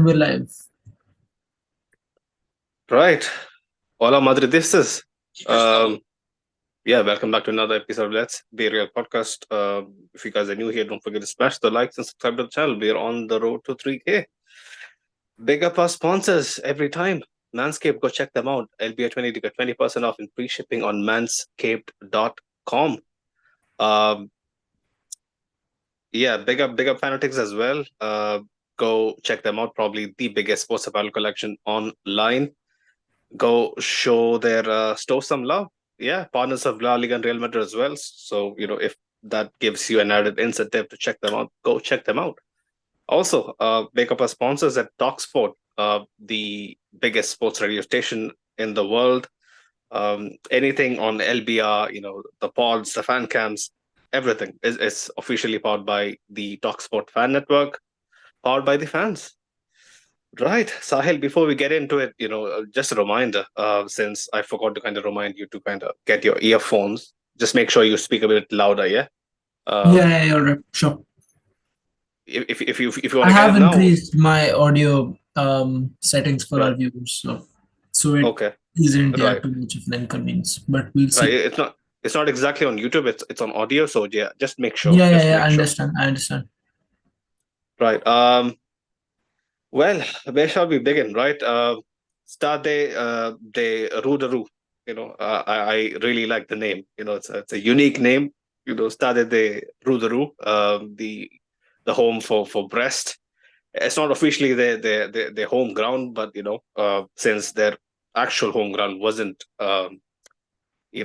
we're live. Right. Hola, Madridistas. Um, welcome back to another episode of Let's Be Real podcast. If you guys are new here, don't forget to smash the likes and subscribe to the channel. We're on the road to 3K. Big up our sponsors every time. Manscaped, go check them out. LBA20 to get 20% off in free shipping on manscaped.com. Um, big up Fanatics as well. Go check them out. Probably the biggest sports apparel collection online. Go show their store some love. Yeah, partners of La Liga and Real Madrid as well. So, if that gives you an added incentive to check them out, go check them out. Also, make up our sponsors at Talksport, the biggest sports radio station in the world. Anything on LBR, the pods, the fan cams, everything is officially powered by the Talksport Fan Network, powered by the fans. Right, Sahil, before we get into it, just a reminder, since I forgot to kind of remind you to kind of get your earphones, just make sure you speak a bit louder, yeah? Yeah, Um, yeah, yeah, right, sure. if you want I to get have it now, increased my audio settings for our right, viewers, so it okay, isn't yeah right, too much of an inconvenience. But we'll right. see. It's not exactly on YouTube, it's on audio, so yeah, Yeah, yeah, just yeah. make I sure. understand. I understand. Right. Well, where shall we begin, right? Stade de Ruderu. I really like the name. It's a unique name. Stade de Ruderu, the home for Brest. It's not officially their home ground, but since their actual home ground wasn't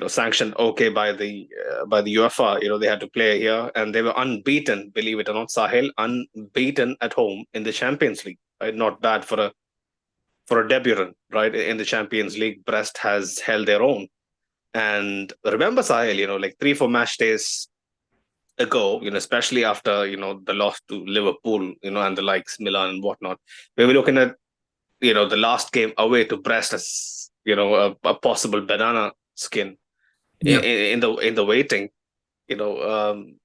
sanctioned okay by the UEFA, they had to play here, and they were unbeaten. Believe it or not, Sahil, unbeaten at home in the Champions League. Right? Not bad for a debutant, right? In the Champions League, Brest has held their own. And remember, Sahil, like 3-4 match days ago, especially after the loss to Liverpool, and the likes Milan and whatnot, we were looking at the last game away to Brest as a possible banana skin Yeah, in the waiting.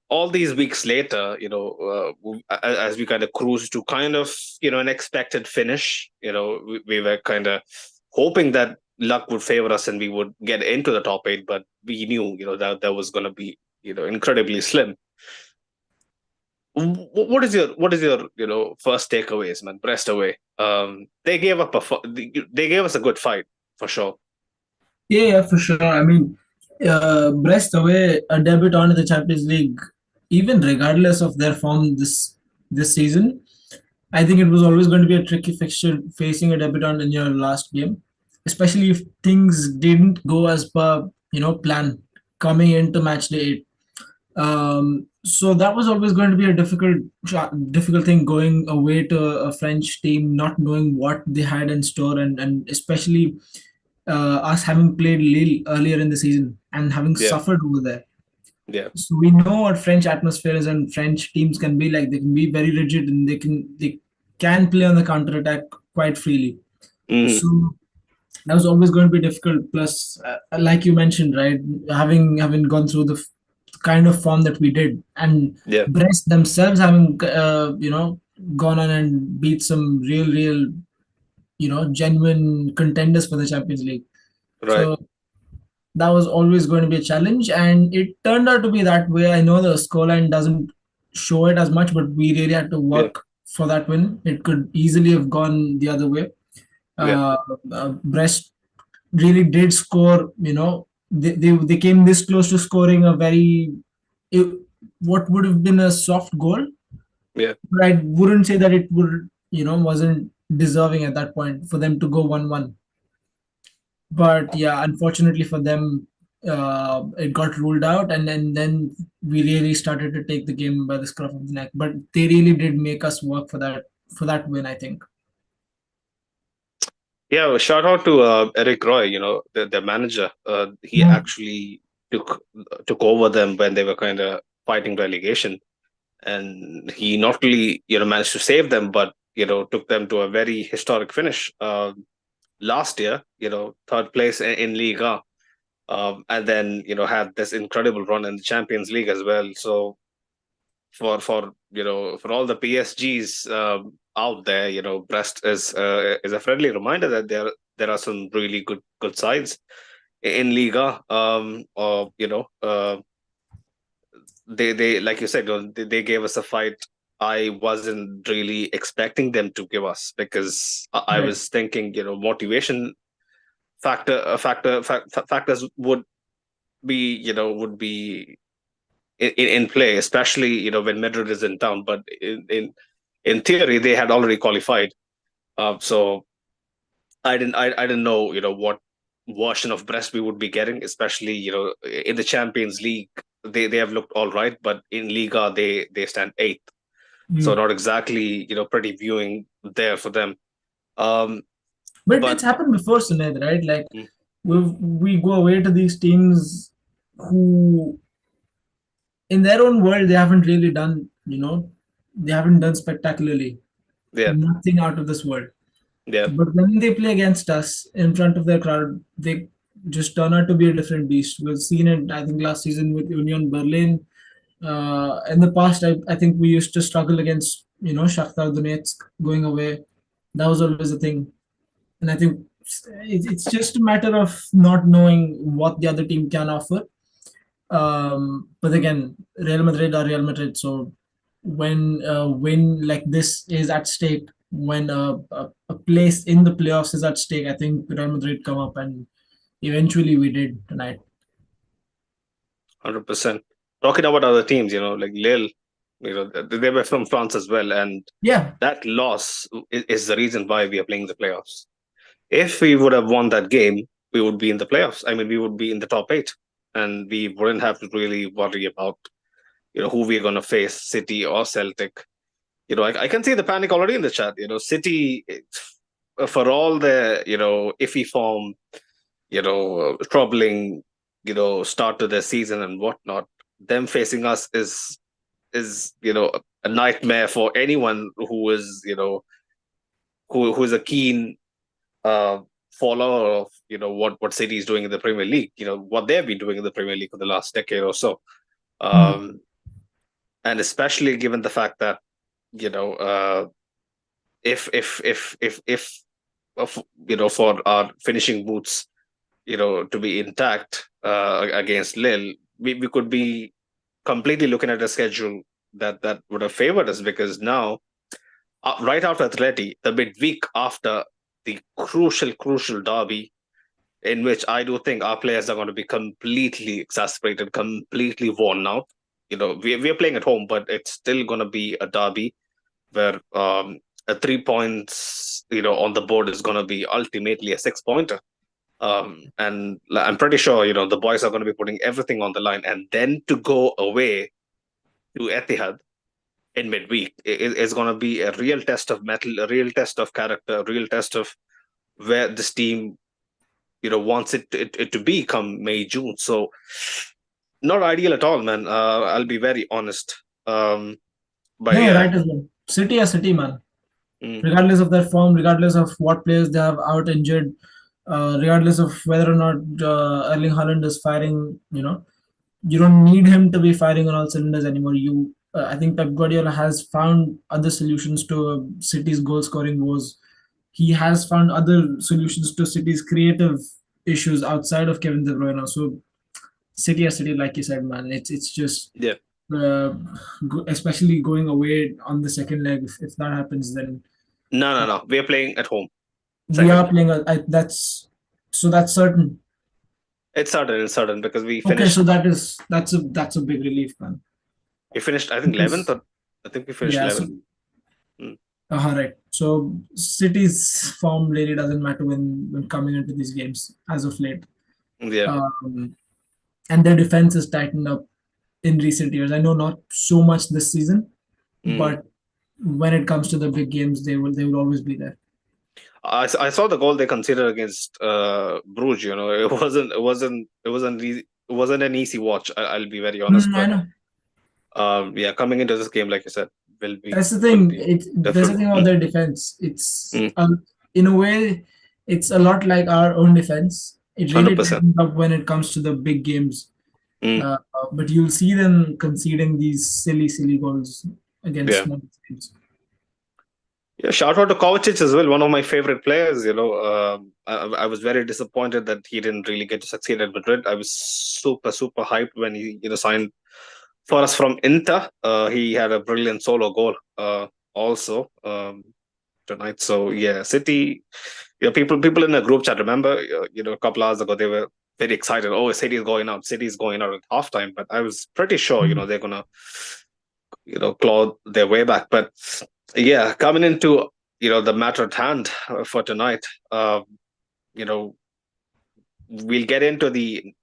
All these weeks later, as we kind of cruise to kind of an expected finish, we were kind of hoping that luck would favor us and we would get into the top 8, but we knew that was going to be incredibly slim. What is your first takeaways, man? Brest away. They gave up they gave us a good fight for sure. yeah, yeah, for sure. I mean, Brest away a debut on the Champions League, even regardless of their form this season. I think it was always going to be a tricky fixture facing a debutant in your last game, especially if things didn't go as per plan coming into match day 8. So that was always going to be a difficult thing going away to a French team, not knowing what they had in store, and especially us having played Lille earlier in the season and having Yeah, suffered over there. yeah. So we know what French atmosphere is and French teams can be like. They can be very rigid and they can play on the counter attack quite freely. Hmm. So that was always going to be difficult. Plus, like you mentioned, right, having gone through the kind of form that we did, and Yeah, Brest themselves having gone on and beat some real genuine contenders for the Champions League. right. So that was always going to be a challenge, and it turned out to be that way. I know the scoreline doesn't show it as much, but we really had to Yeah, work for that win. It could easily have gone the other way. yeah. Uh, Brest really did score. They came this close to scoring a it, what would have been a soft goal, Yeah. but I wouldn't say that it would wasn't deserving at that point for them to go 1-1. But yeah, unfortunately for them, it got ruled out, and then we really started to take the game by the scruff of the neck. But they really did make us work for that win, I think. Yeah, well, shout out to Eric Roy, the manager. He Yeah, actually took over them when they were kind of fighting relegation, and he not only managed to save them, but took them to a very historic finish last year. Third place in Liga, and then had this incredible run in the Champions League as well. So for all the PSGs out there. Brest is a friendly reminder that there are some really good sides in Liga. Or they like you said, they gave us a fight I wasn't really expecting them to give us, because I Right. was thinking, motivation factors would be in play, especially when Madrid is in town. But in theory, they had already qualified. So I didn't know what version of Brest we would be getting, especially in the Champions League. They have looked all right, but in Liga they stand eighth. So Mm. not exactly pretty viewing there for them. Um, But it's but happened before, Suned, right? Like mm, we go away to these teams who, in their own world, they haven't really done, they haven't done spectacularly. yeah, Nothing out of this world. yeah, But when they play against us in front of their crowd, they just turn out to be a different beast. We've seen it, I think, last season with Union Berlin. In the past, I think we used to struggle against, Shakhtar Donetsk going away. That was always a thing. And I think it's just a matter of not knowing what the other team can offer. But again, Real Madrid are Real Madrid. So when a win like this is at stake, when a place in the playoffs is at stake, I think Real Madrid come up, and eventually we did tonight. 100%. Talking about other teams, like Lille, they were from France as well, and Yeah. that loss is the reason why we are playing the playoffs. If we would have won that game, we would be in the playoffs. I mean, we would be in the top eight, and we wouldn't have to really worry about who we're going to face, City or Celtic. I can see the panic already in the chat. City, for all their iffy form, troubling start to their season and whatnot, them facing us is a nightmare for anyone who is who is a keen uh, follower of what City is doing in the Premier League. What they've been doing in the Premier League for the last decade or so, Hmm. um, and especially given the fact that you know if for our finishing boots to be intact against Lille, we could be completely looking at a schedule that would have favored us, because now right after Atleti, the midweek after the crucial derby, in which I do think our players are going to be completely exasperated, completely worn out. We are playing at home, but it's still going to be a derby where a 3 points on the board is going to be ultimately a 6 pointer. And I'm pretty sure the boys are going to be putting everything on the line, and then to go away to Etihad in midweek is going to be a real test of metal, a real test of character, a real test of where this team wants it to be come May, June. So not ideal at all, man. I'll be very honest. But No, you're yeah. right as well. City are City, man. Mm, Regardless of their form, regardless of what players they have out injured, regardless of whether or not Erling Haaland is firing, you don't need him to be firing on all cylinders anymore. I think Pep Guardiola has found other solutions to City's goal scoring woes. He has found other solutions to City's creative issues outside of Kevin De Bruyne. So City or City, like you said, man, it's just yeah. uh, especially going away on the second leg. If that happens, then No, no, no. We are playing at home. we Second are leg. playing. That's certain. It's certain because we Okay, so finished. that's a big relief, man. We finished. I think 11th, Because or I think we finished yeah, 11th. so Mm, right. So City's form really doesn't matter when coming into these games as of late. yeah. Um, and their defense is tightened up in recent years. I know not so much this season, Mm. but when it comes to the big games, they will always be there. I saw the goal they considered against Bruges. It wasn't an easy watch. I'll be very honest, I but know. yeah, coming into this game, like you said, will be That's the will thing. be There's a different. thing about Mm, their defense. mm, In a way, it's a lot like our own defense. It really 100%. tightens up when it comes to the big games. Mm, But you'll see them conceding these silly goals against yeah. small teams. Yeah, shout out to Kovacic as well, one of my favorite players. I was very disappointed that he didn't really get to succeed at Madrid. I was super, super hyped when he signed for us from Inter. He had a brilliant solo goal also tonight. So yeah, City. People in the group chat remember, a couple hours ago they were very excited. Oh, City is going out. City is going out at halftime. But I was pretty sure, they're gonna, claw their way back. But yeah, coming into the matter at hand for tonight, you know, we'll get into the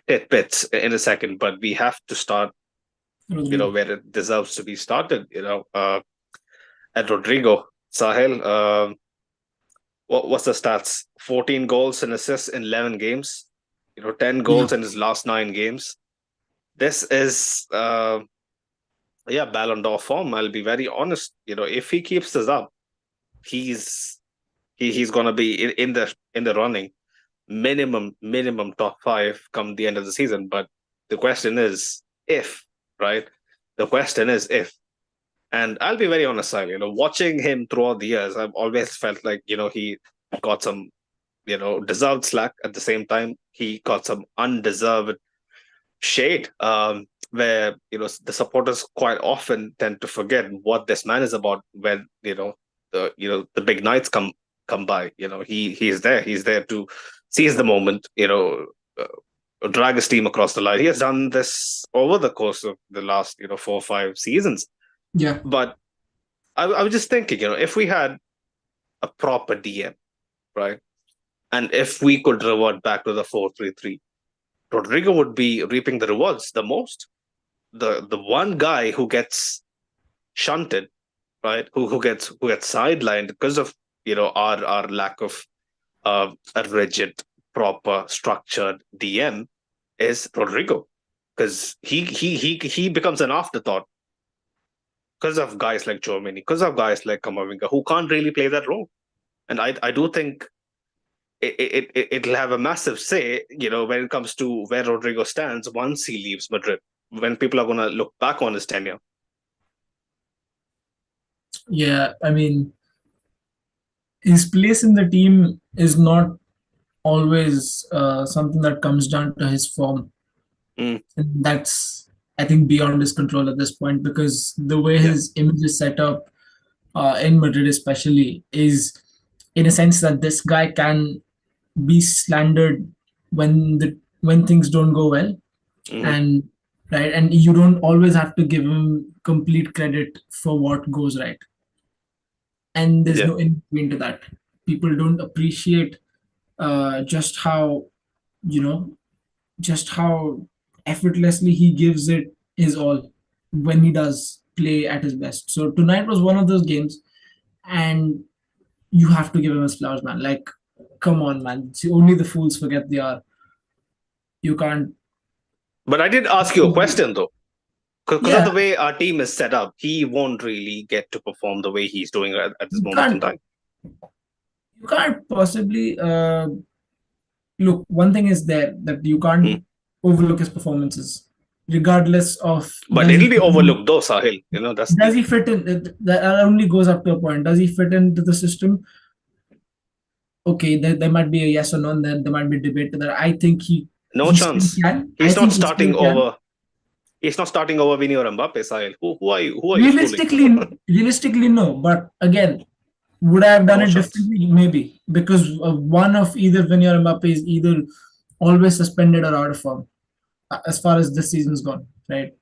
tidbits in a second, but we have to start, Rodrigo. where it deserves to be started. At Rodrigo Sahel. What's the stats? 14 goals and assists in 11 games. 10 Yeah, goals in his last 9 games. This is Ballon d'Or form. I'll be very honest. If he keeps this up, he's gonna be in the running, minimum top five come the end of the season. But the question is if, right? The question is if. And I'll be very honest, Sahil, watching him throughout the years, I've always felt like, he got some, deserved slack. At the same time, he got some undeserved shade, where, the supporters quite often tend to forget what this man is about when, the big nights come by. He's there. He's there to seize the moment, drag his team across the line. He has done this over the course of the last, 4 or 5 seasons. yeah, But I was just thinking, if we had a proper DM, right? And if we could revert back to the 4-3-3, Rodrigo would be reaping the rewards the most. The one guy who gets shunted, right? Who gets sidelined because of our lack of a rigid, proper, structured DM is Rodrigo, because he becomes an afterthought because of guys like Germany, because of guys like Kamavinga who can't really play that role. And I do think it'll have a massive say, when it comes to where Rodrigo stands once he leaves Madrid, when people are going to look back on his tenure. yeah. I mean, his place in the team is not always something that comes down to his form. Mm, And that's, I think, beyond his control at this point because the way yeah. his image is set up in Madrid, especially, is in a sense that this guy can be slandered when things don't go well, Hmm. and right, and you don't always have to give him complete credit for what goes right, and there's Yeah. no in between to that. People don't appreciate just how you know just how effortlessly he gives it his all when he does play at his best. So tonight was one of those games, and you have to give him his flowers, man. Like, come on, man. See, only the fools forget they are. You can't. But I did ask you a question, though. Because of the Yeah, way our team is set up, he won't really get to perform the way he's doing at this you moment in can't. time. You can't possibly look. One thing is there that you Mm. can't overlook his performances, regardless of But it'll be overlooked, though, Sahil. That's does the. he fit in. That only goes up to a point. Does he fit into the system? Okay, there might be a yes or no, and then there might be debate to that. I think No he still chance. can. I He's not think he still starting can. over. He's not starting over Vinny or Mbappe, Sahil. Who are you fooling? Realistically, no. But again, would I have done No it chance. differently? Maybe because one of either Vinny or Mbappe is either always suspended or out of form as far as this season's gone, right?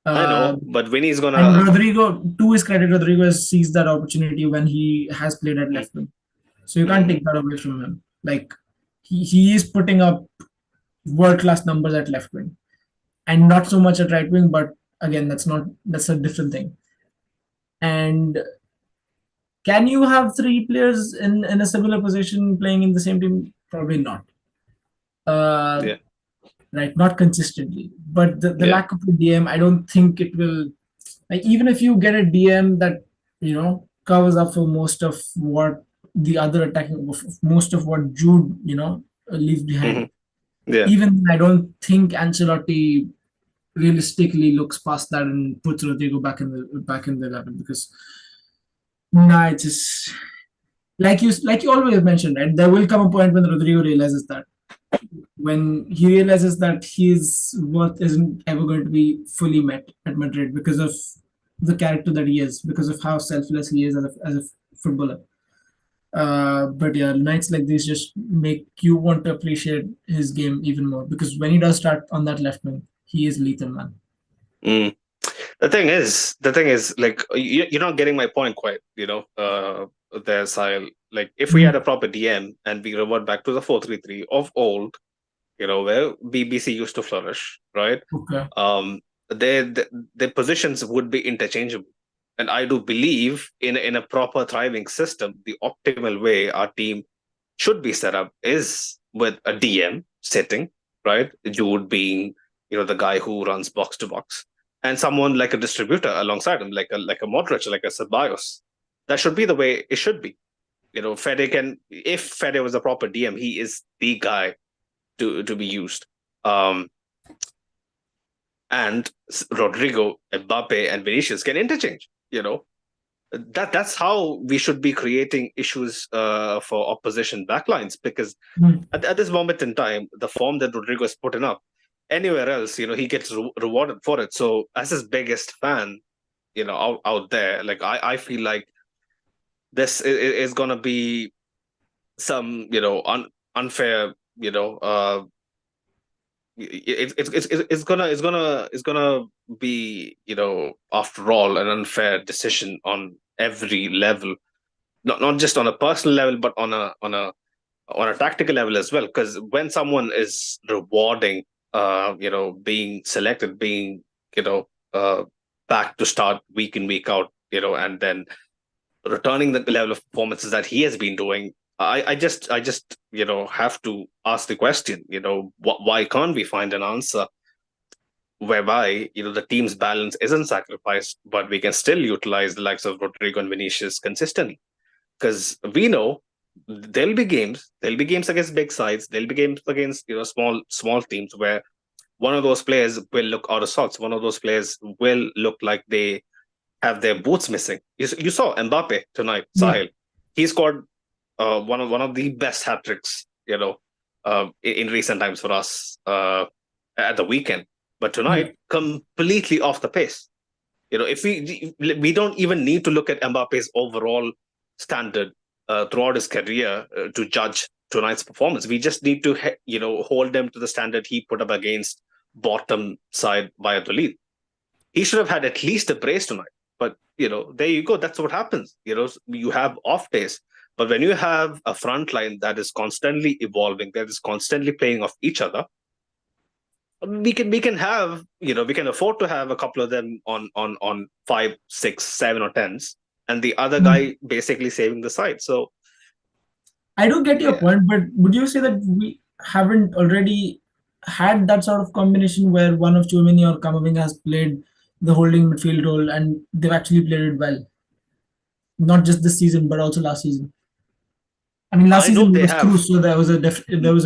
I Uh, know, but Vinny's and gonna. Rodrigo, to his credit, Rodrigo has seized that opportunity when he has played at left wing. So you can't Mm-hmm. take that away from him. Like he is putting up world class numbers at left wing and not so much at right wing. But again, that's a different thing. And can you have three players in a similar position playing in the same team? Probably not. Uh, Yeah. right, not consistently. But the Yeah. lack of a DM, I don't think it will. Like even if you get a DM that covers up for most of what the other attacking, most of what Jude leaves Mm-hmm. behind. Yeah. Even then, I don't think Ancelotti realistically looks past that and puts Rodrigo back in the 11 because No, it's just like you always mentioned, right? There will come a point when Rodrigo realizes that when he realizes that his worth isn't ever going to be fully met at Madrid because of the character that he is, because of how selfless he is as a footballer. But yeah, nights like these just make you want to appreciate his game even more because when he does start on that left wing, he is lethal, man. Mm. The thing is, like you're not getting my point quite. There, Sahil. Like if we had a Mhm. proper DM and we revert back to the 4-3-3 of old, where BBC used to flourish, right? Okay. Um, their positions would be interchangeable, and I do believe in a proper thriving system, the optimal way our team should be set up is with a DM sitting, right? Jude being, the guy who runs box to box, and someone like a distributor alongside him, like a Modric, like a Ceballos. That should be the way it should be. Fede can, if Fede was a proper DM, he is the guy to be used. Um, and Rodrigo, Mbappe, and Vinicius can interchange. That's how we should be creating issues for opposition backlines because Mhm. at this moment in time, the form that Rodrigo is putting up, anywhere else, he gets rewarded for it. So, as his biggest fan, out there, like I feel like this is gonna be some, unfair, it's gonna be, after all, an unfair decision on every level, not just on a personal level, but on a tactical level as well. Because when someone is rewarding, being selected, being, you know, back to start week in, week out, and then returning the level of performances that he has been doing, I just, have to ask the question, why can't we find an answer whereby, the team's balance isn't sacrificed, but we can still utilize the likes of Rodrigo and Vinicius consistently? Because we know there'll be games against big sides, there'll be games against, small teams where one of those players will look out of sorts, one of those players will look like they have their boots missing. You saw Mbappe tonight, Yeah. Sahil. He scored one of the best hat tricks, in recent times for us, at the weekend. But Yeah. tonight, completely off the pace. If we don't even need to look at Mbappe's overall standard throughout his career to judge tonight's performance. We just need to hold him to the standard he put up against bottom side Valladolid. He should have had at least a brace tonight. But there you go. That's what happens. You have off days. But when you have a front line that is constantly evolving, that is constantly playing off each other, we can afford to have a couple of them on 5, 6, 7 or 10s, and the other Mhm. guy basically saving the side. So I do get your yeah, point, but would you say that we haven't already had that sort of combination where one of Chouameni or Kamavinga has played the holding midfield role and they've actually played it well? Not just this season, but also last season. I mean, last I know season they was have. Cruz, so there was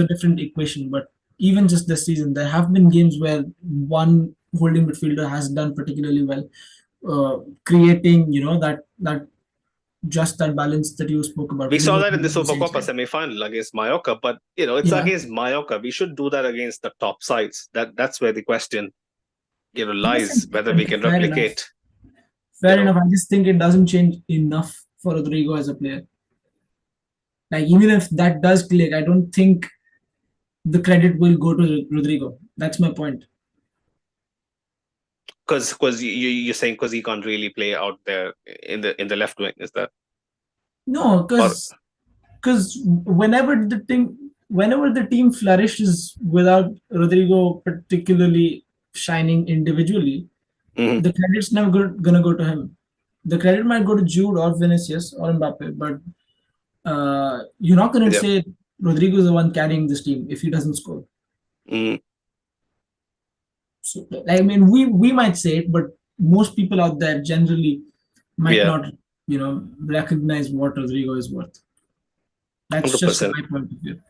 a different equation. But even just this season, there have been games where one holding midfielder has done particularly well, creating that balance that you spoke about, We winning saw over that in the the same Supercopa side. semi-final against Mallorca, but it's Yeah. against Mallorca. We should do that against the top sides. That's where the question, Yes, lies, whether we and can fair enough. replicate. You Fair know, enough. I just think it doesn't change enough for Rodrigo as a player. Like even if that does click, I don't think the credit will go to Rodrigo. That's my point. because you're saying because he can't really play out there in the left wing, is that? No, Or because whenever the team flourishes without Rodrigo particularly shining individually, Mhm. the credit's never gonna go to him. The credit might go to Jude or Vinicius or Mbappe, but you're not gonna Yeah. say Rodrigo is the one carrying this team if he doesn't score. Mhm. So, I mean, we might say it, but most people out there generally might Yeah. not, recognize what Rodrigo is worth. That's just 100%. my point of view.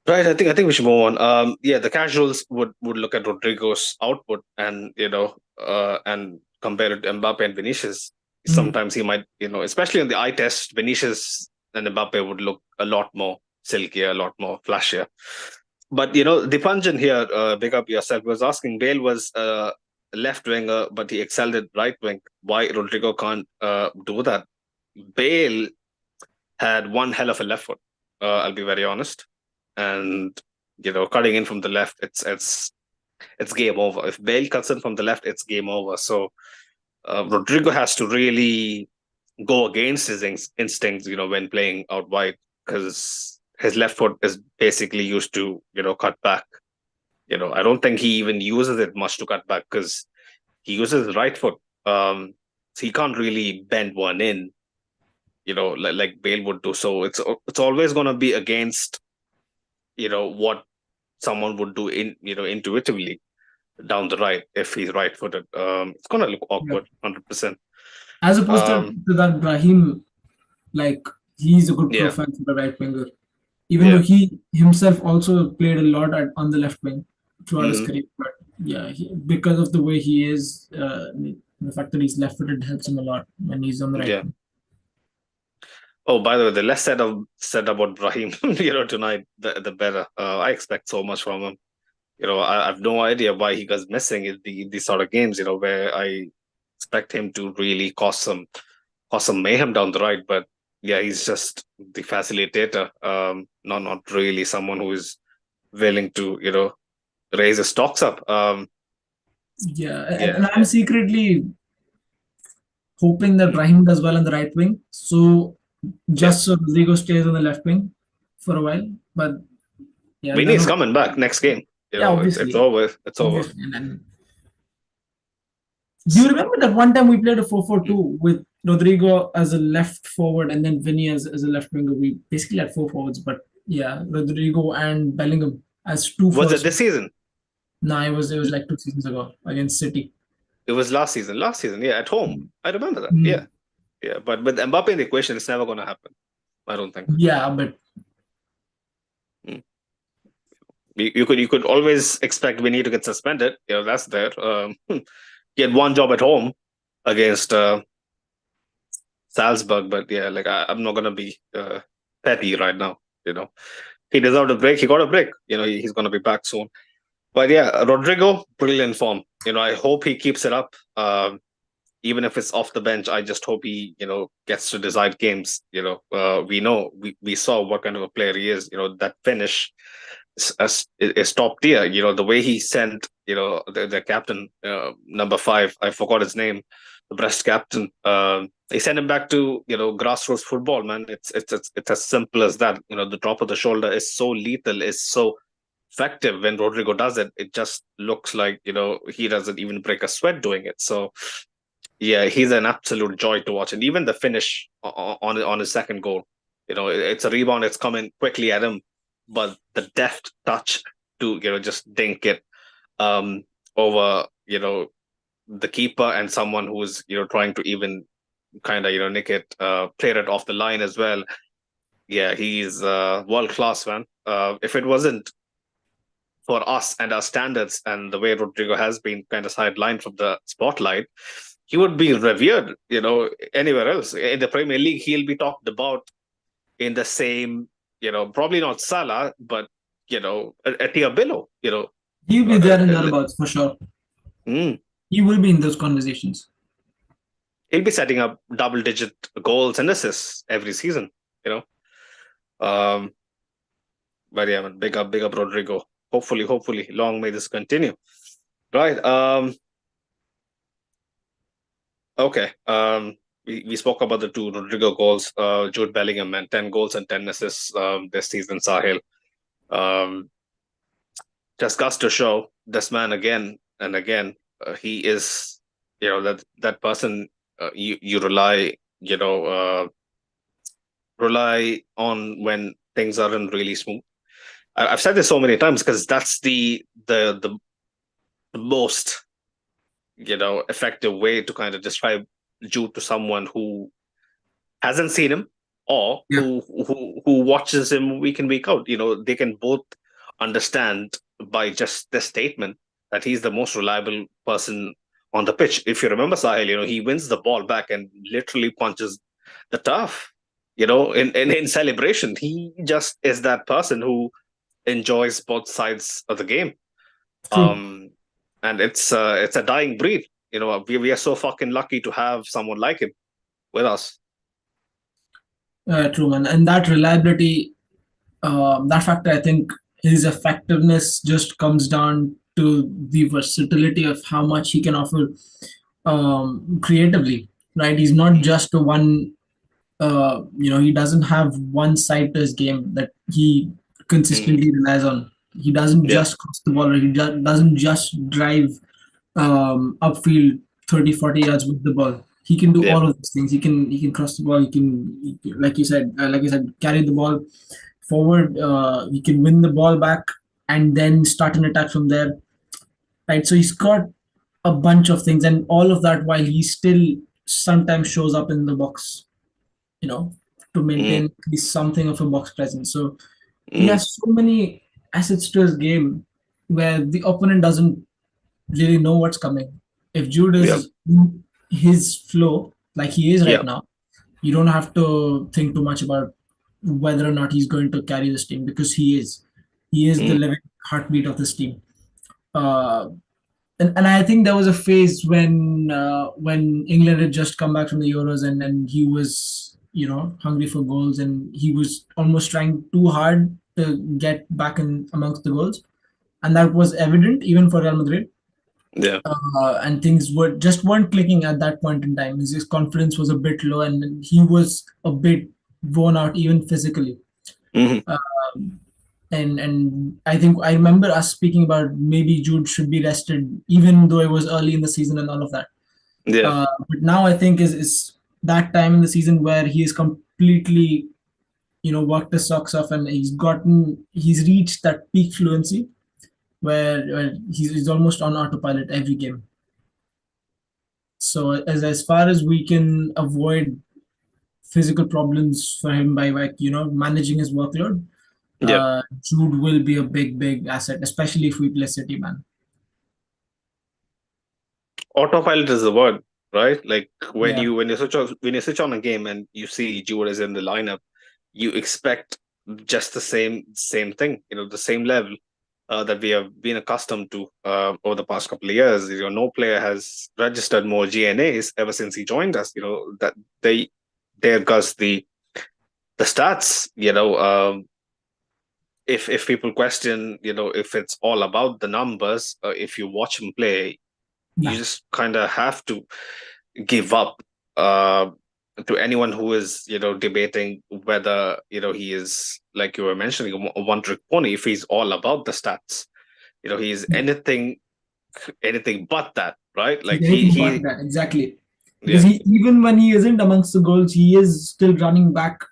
Right. I think we should move on. Yeah, the casuals would look at Rodrigo's output and compare it to Mbappe and Vinicius. Sometimes he might, especially on the eye test, Vinicius and Mbappe would look a lot more silkier, a lot more flashier. But Dipanjan here, big up yourself, was asking Bale was left winger, but he excelled at right wing. Why Rodrigo can't do that? Bale had one hell of a left foot. I'll be very honest, and cutting in from the left, it's game over. If Bale cuts in from the left, it's game over. So Rodrigo has to really go against his instincts, when playing out wide, because his left foot is basically used to, cut back. I don't think he even uses it much to cut back because he uses his right foot. So he can't really bend one in, like Bale would do. So it's always going to be against, what someone would do intuitively down the right if he's right-footed. It's going to look awkward, 100%. As opposed to that Brahim, like he's a good Yeah. profile for the right winger. Even though he himself also played a lot on the left wing throughout his career. But yeah, because of the way he is, the fact that he's left-footed helps him a lot when he's on the right wing. Oh, by the way, the less said about Brahim, tonight, the better. I expect so much from him. I have no idea why he goes missing in these sort of games, where I expect him to really cause some mayhem down the right. But yeah, he's just the facilitator, not really someone who is willing to, raise his stocks up. And I'm secretly hoping that Brahim does well on the right wing. So so Rodrigo stays on the left wing for a while. But yeah, Vinny's coming back next game. Obviously. It's over. It's over. Do you remember that one time we played a 4-4-2 with Rodrigo as a left forward and then Vinny as a left winger? We basically had 4 forwards, but yeah, Rodrigo and Bellingham as 2 forwards. Was it this season? No, it was like 2 seasons ago against City. It was last season, yeah, at home. I remember that. Yeah, but with Mbappe in the equation, it's never going to happen. I don't think. Yeah, but you could always expect Vinny to get suspended. That's there. He had one job at home against Salzburg, but yeah, like I'm not going to be petty right now. He deserved a break. He got a break. He's going to be back soon. But yeah, Rodrigo, brilliant form. I hope he keeps it up. Even if it's off the bench, I just hope he, gets to decide games. We saw what kind of a player he is. That finish is top tier. The way he sent, the captain, number 5, I forgot his name, the Brest captain. He sent him back to, grassroots football, man. It's as simple as that. The drop of the shoulder is so lethal, is so effective. When Rodrigo does it, it just looks like, he doesn't even break a sweat doing it. So yeah, he's an absolute joy to watch. And even the finish on his second goal, it's a rebound, it's coming quickly at him, but the deft touch to, just dink it over, the keeper and someone who's, trying to even kind of, nick it, clear it off the line as well. Yeah, he's world class, man. If it wasn't for us and our standards and the way Rodrigo has been kind of sidelined from the spotlight, he would be revered, anywhere else. In the Premier League, he'll be talked about in the same, probably not Salah, but, a tier below, He'll be there in thereabouts for sure. He will be in those conversations. He'll be setting up double-digit goals and assists every season, But yeah, man, big up Rodrigo. Hopefully, long may this continue. Right. Okay. We spoke about the 2 Rodrigo goals. Jude Bellingham, man, 10 goals and 10 assists this season, Sahil. Just goes to show this man again and again. He is, that person you rely, rely on when things aren't really smooth. I've said this so many times because that's the most, effective way to kind of describe Jude to someone who hasn't seen him or who watches him week in, week out. They can both understand by just the statement that he's the most reliable person on the pitch. If you remember Sahil, he wins the ball back and literally punches the turf. In celebration, he just is that person who enjoys both sides of the game. True. And it's a dying breed. We are so fucking lucky to have someone like him with us. True, man. And that reliability, that factor, I think his effectiveness just comes down to the versatility of how much he can offer creatively, right? He's not just a one, he doesn't have one side to his game that he Hmm. consistently relies on. He doesn't Yeah, just cross the ball, or he doesn't just drive upfield 30, 40 yards with the ball. He can do yeah. all of these things. He can cross the ball. Like you said, carry the ball forward. He can win the ball back and then start an attack from there. Right. So he's got a bunch of things, and all of that while he still sometimes shows up in the box. You know, to Mm, maintain at least something of a box presence. So he mm, has so many assets to his game where the opponent doesn't really know what's coming. If Jude yeah, is in his flow, like he is right yeah. now, you don't have to think too much about whether or not he's going to carry this team because he is. He is the Mm, living heartbeat of this team. Uh, and I think there was a phase when England had just come back from the Euros and he was hungry for goals and he was almost trying too hard to get back in amongst the goals, and that was evident even for Real Madrid. yeah. And things weren't clicking at that point in time. His confidence was a bit low, and he was a bit worn out even physically. Hmm. Um, and I think I remember us speaking about maybe Jude should be rested, even though it was early in the season and all of that. Yeah. But now I think is that time in the season where he is completely worked his socks off and he's reached that peak fluency where he's almost on autopilot every game. So as far as we can avoid physical problems for him by like managing his workload, Yeah. Jude will be a big asset, especially if we play City, man. Autopilot is the word, right? Like when Yeah, you when you switch on a game and you see Jude is in the lineup, you expect just the same thing, the same level that we have been accustomed to over the past couple of years. No player has registered more GNAs ever since he joined us. That they there goes the stats. If people question, if it's all about the numbers, if you watch him play, you nah. just kind of have to give up uh, to anyone who is, debating whether, he is, like you were mentioning, a one-trick pony. If he's all about the stats, he's anything but that, right? He's Like he anything but he that, exactly. Because yeah. he even when he isn't amongst the goals, he is still running back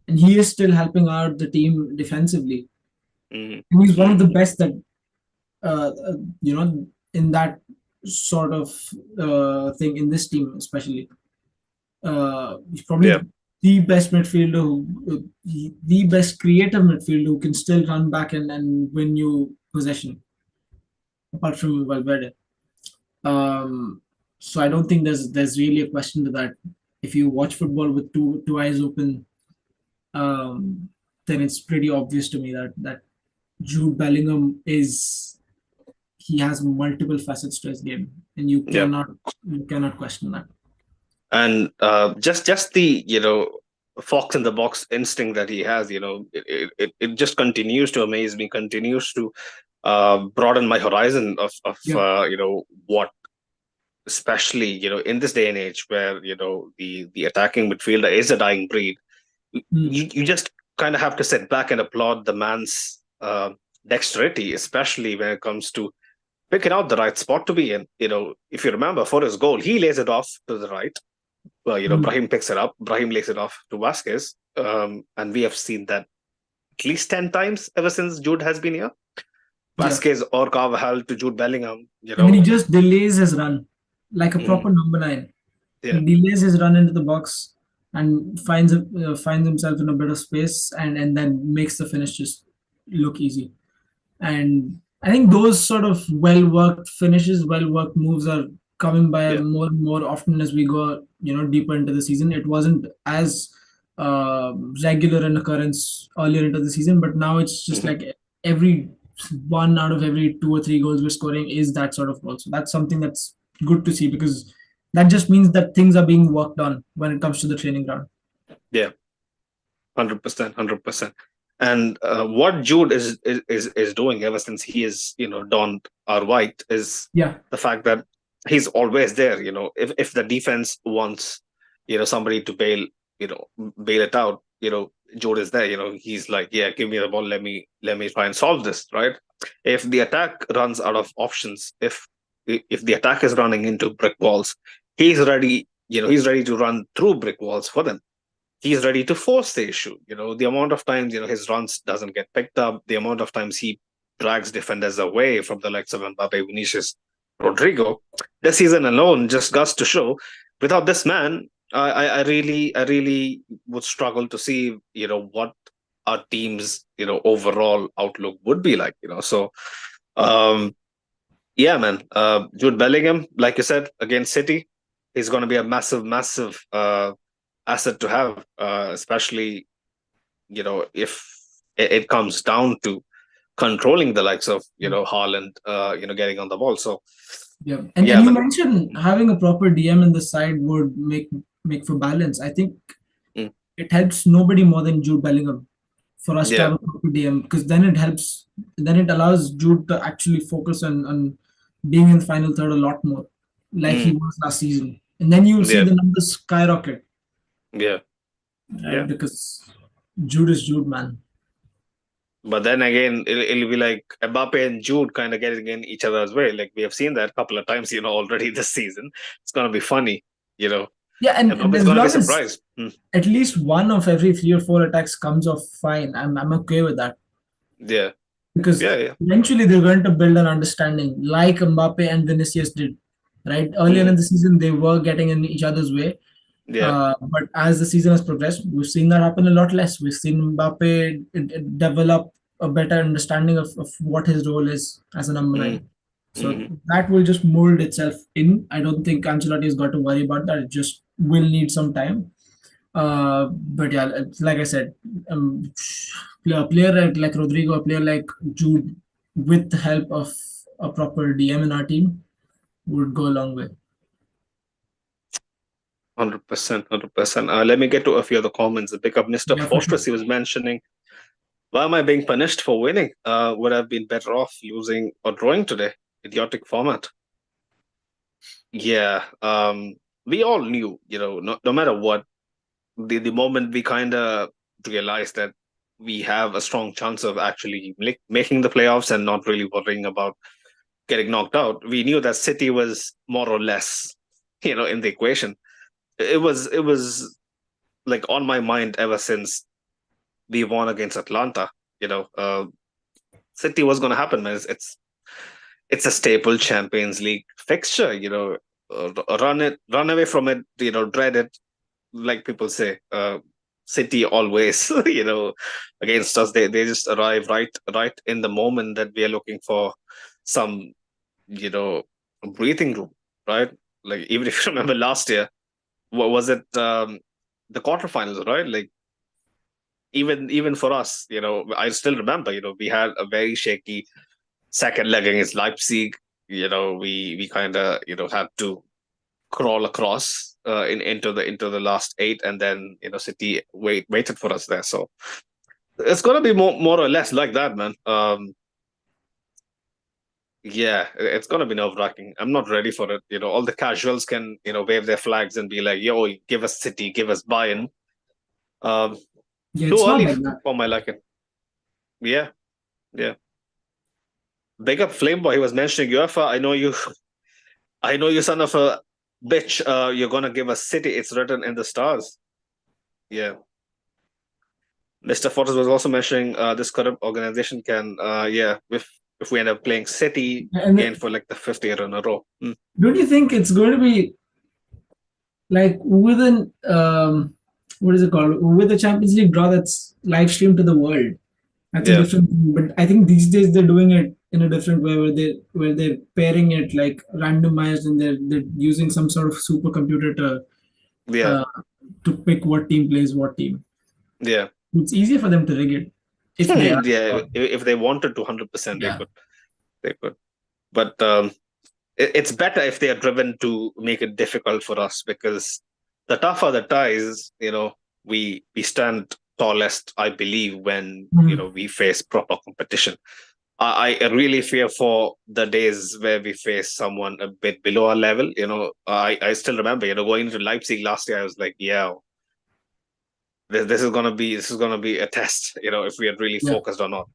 and he is still helping out the team defensively. Mm, And he's one of mm, the best that in that sort of thing in this team, especially. He's yeah. probably the best midfielder, the best creative midfielder who can still run back and win you possession, apart from Valverde. So I don't think there's really a question to that. If you watch football with two eyes open, um, then it's pretty obvious to me that Jude Bellingham is he has multiple facets to his game, and Yeah. you cannot question that. And just the fox in the box instinct that he has, it just continues to amaze me, continues to broaden my horizon of Yeah. what, especially in this day and age where the attacking midfielder is a dying breed. Mm. You just kind of have to sit back and applaud the man's dexterity, especially when it comes to picking out the right spot to be in. If you remember, for his goal, he lays it off to the right. Well, Mm. Brahim picks it up. Brahim lays it off to Vasquez. And we have seen that at least 10 times ever since Jude has been here. Yeah. Vasquez or Carvajal to Jude Bellingham, I mean, he just delays his run like a Mm, proper number nine. He yeah, delays his run into the box and finds himself in a bit of space and then makes the finish just look easy. And I think those sort of well worked finishes, well worked moves are coming by Yeah. more and more often as we go, deeper into the season. It wasn't as regular an occurrence earlier into the season, but now it's just Hmm. like every one out of every two or three goals we're scoring is that sort of goal. So that's something that's good to see, because that just means that things are being worked on when it comes to the training ground. Yeah. 100%, 100%. And what Jude is doing ever since he is, donned our white, is Yeah. the fact that he's always there. If the defense wants, somebody to bail it out, Jude is there. He's like, yeah, give me the ball, let me try and solve this, right? If the attack runs out of options, if the attack is running into brick walls, he's ready. He's ready to run through brick walls for them. He's ready to force the issue. The amount of times, his runs doesn't get picked up, the amount of times he drags defenders away from the likes of Mbappe, Vinicius, Rodrigo. This season alone just goes to show, without this man, I really would struggle to see, what our team's, overall outlook would be like. So, um, yeah, man. Jude Bellingham, like you said, against City, he's going to be a massive, massive asset to have, especially if it comes down to controlling the likes of Haaland, getting on the ball. So Yeah, yeah, and you man. mentioned having a proper DM in the side would make for balance. I think Mm, it helps nobody more than Jude Bellingham for us to yeah. have a proper DM, because then it allows Jude to actually focus on being in the final third a lot more, like he Mm, was last season. And then you'll see yeah. the numbers skyrocket, Yeah. right? Yeah. Because Jude is Jude, man. But then again, it'll be like Mbappe and Jude kind of getting in each other's way. Like we have seen that a couple of times, already this season. It's gonna be funny, you know. Yeah, and Mbappe's as gonna be long as surprised. at least one of every three or four attacks comes off fine, I'm okay with that. Yeah. Because Yeah. Yeah. eventually they're going to build an understanding like Mbappe and Vinicius did, right? Earlier in Mm, the season, they were getting in each other's way. yeah. But as the season has progressed, we've seen that happen a lot less. We've seen Mbappe develop a better understanding of what his role is as a number Mm, nine. So mm, that will just mold itself in. I don't think Ancelotti has got to worry about that. It just will need some time. But yeah, like I said, a player like Rodrigo, a player like Jude, with the help of a proper DM in our team, would go a long way. 100%, 100%. Let me get to a few of the comments. The pick up Mr. Yeah, for sure. Fortress, he was mentioning, why am I being punished for winning? Would have been better off losing or drawing today. Idiotic format. Yeah. We all knew, no matter what, the moment we kind of realized that we have a strong chance of actually making the playoffs and not really worrying about getting knocked out, we knew that City was more or less, in the equation. It was like on my mind ever since we won against Atlanta. City was going to happen, man. It's a staple Champions League fixture. Run away from it. Dread it, like people say. City always, against us. They just arrive right in the moment that we are looking for some, you know, breathing room, right? Like even if you remember last year, what was it? The quarterfinals, right? Like even for us, I still remember, we had a very shaky second leg against Leipzig. We kind of had to crawl across into the last eight, and then City waited for us there. So it's gonna be more or less like that, man. Yeah, it's gonna be nerve-wracking. I'm not ready for it. All the casuals can wave their flags and be like, "Yo, give us City, give us Bayern." Um, Yeah, Too it's not early like that. for my liking. Yeah, yeah. Big up Flameboy. He was mentioning UEFA. I know you. I know you, son of a bitch. You're gonna give us City. It's written in the stars. Yeah. Mr. Fortes was also mentioning this corrupt organization can. Yeah. If we end up playing City again And for like the fifth year in a row. don't you think it's going to be like within what is it called, with the Champions League draw that's live streamed to the world? That's a Yeah. different thing. But I think these days they're doing it in a different way, where they're pairing it like randomized, and they're using some sort of supercomputer Yeah, uh, to pick what team plays what team. yeah. It's easier for them to rig it if they are. Yeah, if they wanted to 100%, they Yeah. could. They could. But it's better if they are driven to make it difficult for us, because the tougher the ties, we stand tallest, I believe, when Hmm. we face proper competition. I really fear for the days where we face someone a bit below our level. I still remember, going into Leipzig last year, I was like, yeah, this is gonna be a test, if we are really Yeah. focused or not.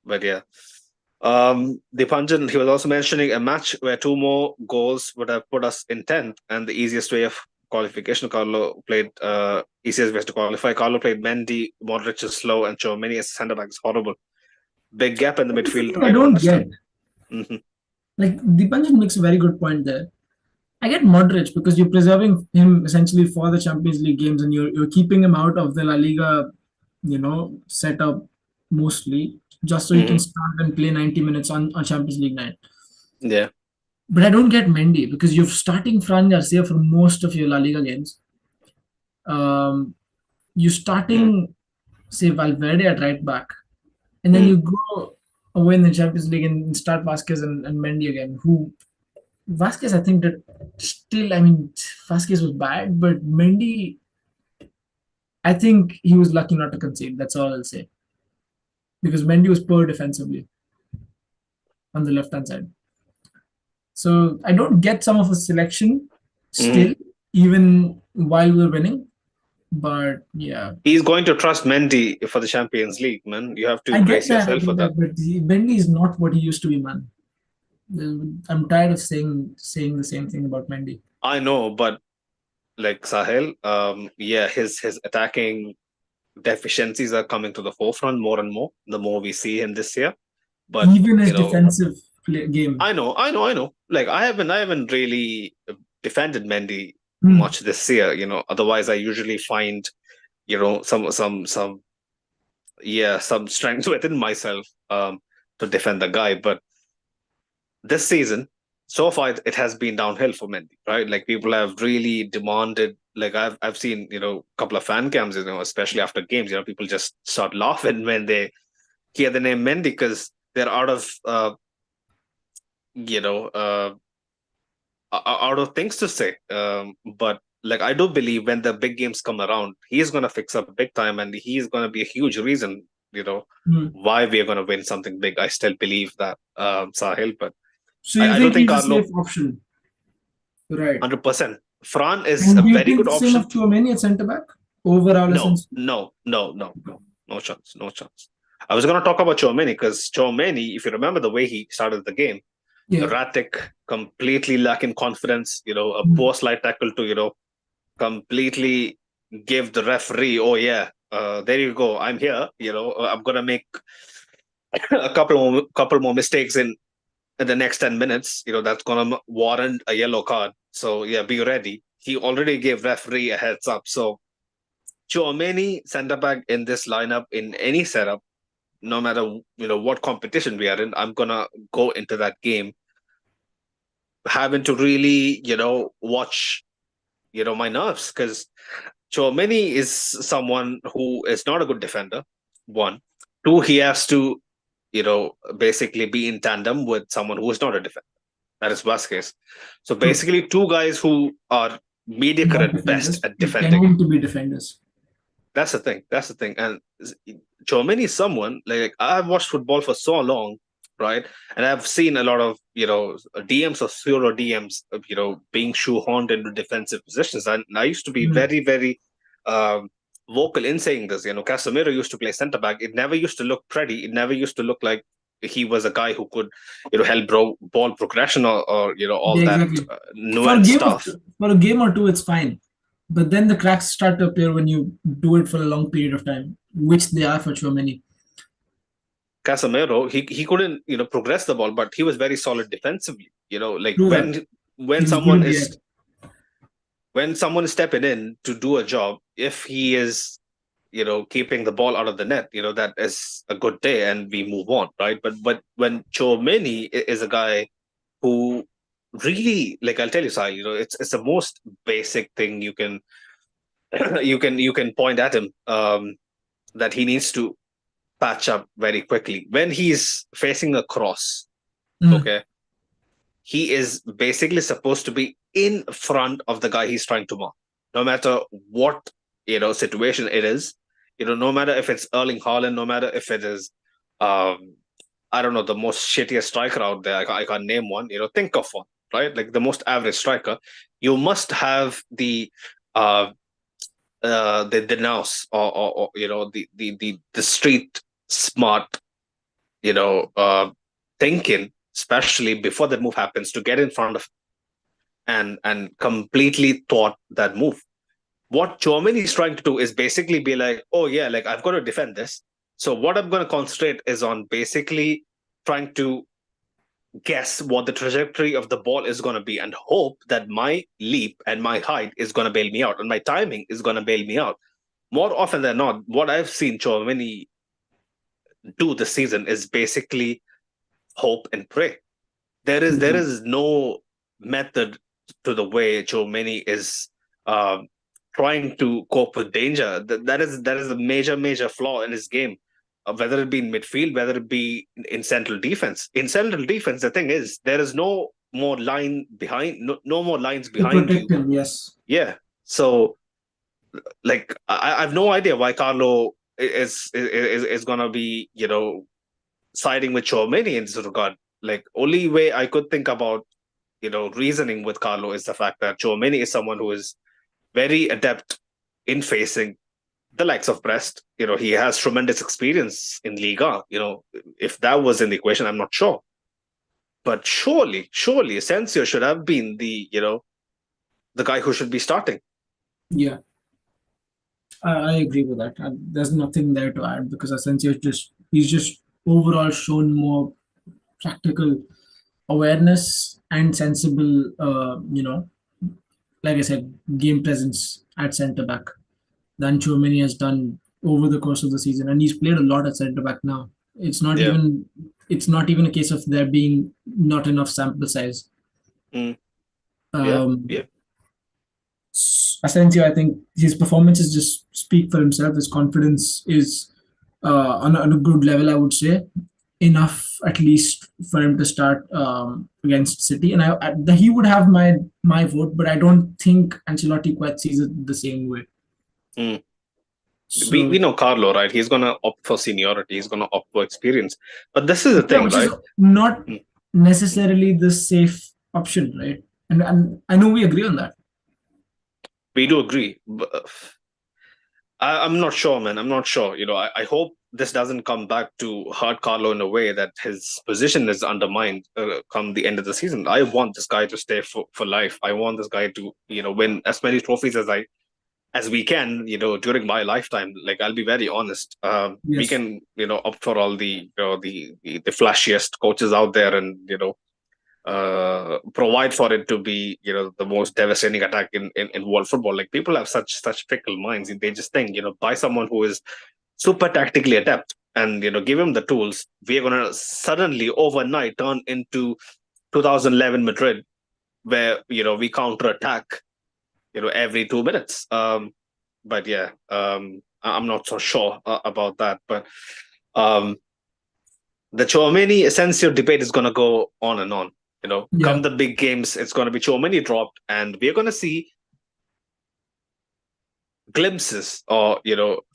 But yeah. Dipanjan, he was also mentioning a match where two more goals would have put us in 10th, and the easiest way of qualification. Carlo played easiest way to qualify. Carlo played Mendy, Modric is slow, and Tchouaméni as centre back is horrible. Big gap in the That's the midfield. thing I I don't don't understand. get. Hmm. Like Dipanjan makes a very good point there. I get Modric because you're preserving him essentially for the Champions League games, and you're keeping him out of the La Liga, setup mostly, just so he can Hmm. start and play 90 minutes on Champions League night. Yeah. But I don't get Mendy because you're starting Fran Garcia for most of your La Liga games. Um, you're Mm. starting, say, Valverde at right back, and then Mm. you go away in the Champions League and start Vasquez and Mendy again, who Vasquez, I think that still, I mean, Vasquez was bad, but Mendy, I think he was lucky not to concede. That's all I'll say. Because Mendy was poor defensively on the left hand side. So I don't get some of his selection Mm. still, even while we're winning. But yeah, He's going to trust Mendy for the Champions League, man. You have to I get brace that. I yourself for get that. that. But Mendy is not what he used to be, man. I'm tired of saying the same thing about Mendy. I know, but like Sahel, yeah, his attacking deficiencies are coming to the forefront more and more the more we see him this year. But Even his you know, defensive game. I know. Like I haven't really defended Mendy Hmm. much this year. Otherwise I usually find some some strength within myself to defend the guy. But this season, so far it has been downhill for Mendy, right? Like people have really demanded. Like I've seen a couple of fan cams, especially after games. People just start laughing when they hear the name Mendy because they're you know uh, out of things to say. But like I do believe when the big games come around, he's gonna fix up big time, and he's gonna be a huge reason, Hmm. why we are gonna win something big. I still believe that, Sahil, but So you I don't think think he's a Carlo safe option? Right. 100%. Fran is And a do you very think good the same option. of Tchouaméni at centre back over No, Alessandro? no, no, no, no, no chance, no chance. I was gonna talk about Tchouaméni because Tchouaméni, if you remember the way he started the game, Yeah. erratic, completely lacking confidence. A Hmm. poor slide tackle to completely give the referee, oh yeah, there you go, I'm here. I'm gonna make a couple more mistakes in the next 10 minutes. That's gonna warrant a yellow card. So yeah, be ready. He already gave referee a heads up. So Chouameni center back in this lineup in any setup, no matter what competition we are in, I'm gonna go into that game having to really watch my nerves, because Chouameni is someone who is not a good defender. One, two, he has to basically be in tandem with someone who is not a defender. That is Vasquez. So True. basically, two guys who are mediocre Not at best defenders, at defending. pretending to be defenders. That's the thing. That's the thing. And Chouameni is someone, like I've watched football for so long, right? And I've seen a lot of DMs or pseudo DMs, being shoehorned into defensive positions. And I used to be Hmm. very, very um, vocal in saying this. Casemiro used to play centre back. It never used to look pretty. It never used to look like he was a guy who could, help ball progression, or all Yeah, that exactly. nuanced stuff. For a game or two, it's fine, but then the cracks start to appear when you do it for a long period of time, which they are for Tchouaméni. Casemiro, he couldn't progress the ball, but he was very solid defensively. Like True that. when He was good in someone the is air. when someone is stepping in to do a job, if he is keeping the ball out of the net, that is a good day and we move on, right? But when Chouameni is a guy who really, like, I'll tell you, Sahil, it's the most basic thing you can you can point at him, that he needs to patch up very quickly when he's facing a cross. Mm. Okay, he is basically supposed to be in front of the guy he's trying to mark, no matter what situation it is. No matter if it's Erling Haaland, no matter if it is, um, I don't know, the most shittiest striker out there. I can't name one. Think of one, right? Like the most average striker. You must have uh, the nous, or the street smart, you know, uh, thinking, especially before the move happens, to get in front of and completely thought that move. What Chouameni is trying to do is basically be like, oh yeah, like I've got to defend this. So what I'm going to concentrate is on basically trying to guess what the trajectory of the ball is going to be and hope that my leap and my height is going to bail me out and my timing is going to bail me out. More often than not, what I've seen Chouameni do this season is basically hope and pray. There is no method to the way Chouameni is um, trying to cope with danger. That is a major flaw in his game. Whether it be in midfield, whether it be in central defense. In central defense, the thing is there is no more line behind, no more lines To behind you. protect him, yes. Yeah. So, like, I have no idea why Carlo is gonna be siding with Chouameni in this regard. Like, only way I could think about reasoning with Carlo is the fact that Chouameni is someone who is very adept in facing the likes of Brest. He has tremendous experience in Liga. If that was in the equation, I'm not sure. But surely, Asensio should have been the guy who should be starting. Yeah, I agree with that. There's nothing there to add because Asensio he's just overall shown more practical awareness and sensible, like I said, game presence at centre back than Chouameni has done over the course of the season, and he's played a lot at centre back now. It's not Yeah. even it's not even a case of there being not enough sample size. Mm. Yeah. Um, Yeah. Asensio, I think his performances just speak for himself. His confidence is on a good level, I would say, enough at least for him to start against City. And he would have my vote, but I don't think Ancelotti quite sees it the same way. Mm. We So know Carlo, right? He's gonna opt for seniority. He's gonna opt for experience. But this is the yeah, thing, which is right? not Mm. necessarily the safe option, right? And I know we agree on that. We do agree. I'm not sure, man. I'm not sure. I hope this doesn't come back to hurt Carlo in a way that his position is undermined come the end of the season. I want this guy to stay for life. I want this guy to, win as many trophies as we can, during my lifetime. Like, I'll be very honest. We Yes. can, opt for all the flashiest coaches out there and, provide for it to be the most devastating attack in world football. Like, people have such fickle minds. They just think buy someone who is super tactically adept and give him the tools. We are going to suddenly overnight turn into 2011 Madrid, where we counter attack every 2 minutes. But yeah, I'm not so sure about that. But um, the Chouameni Asensio debate is going to go on and on. Come Yeah. the big games, it's going to be Chouameni dropped, and we're going to see glimpses or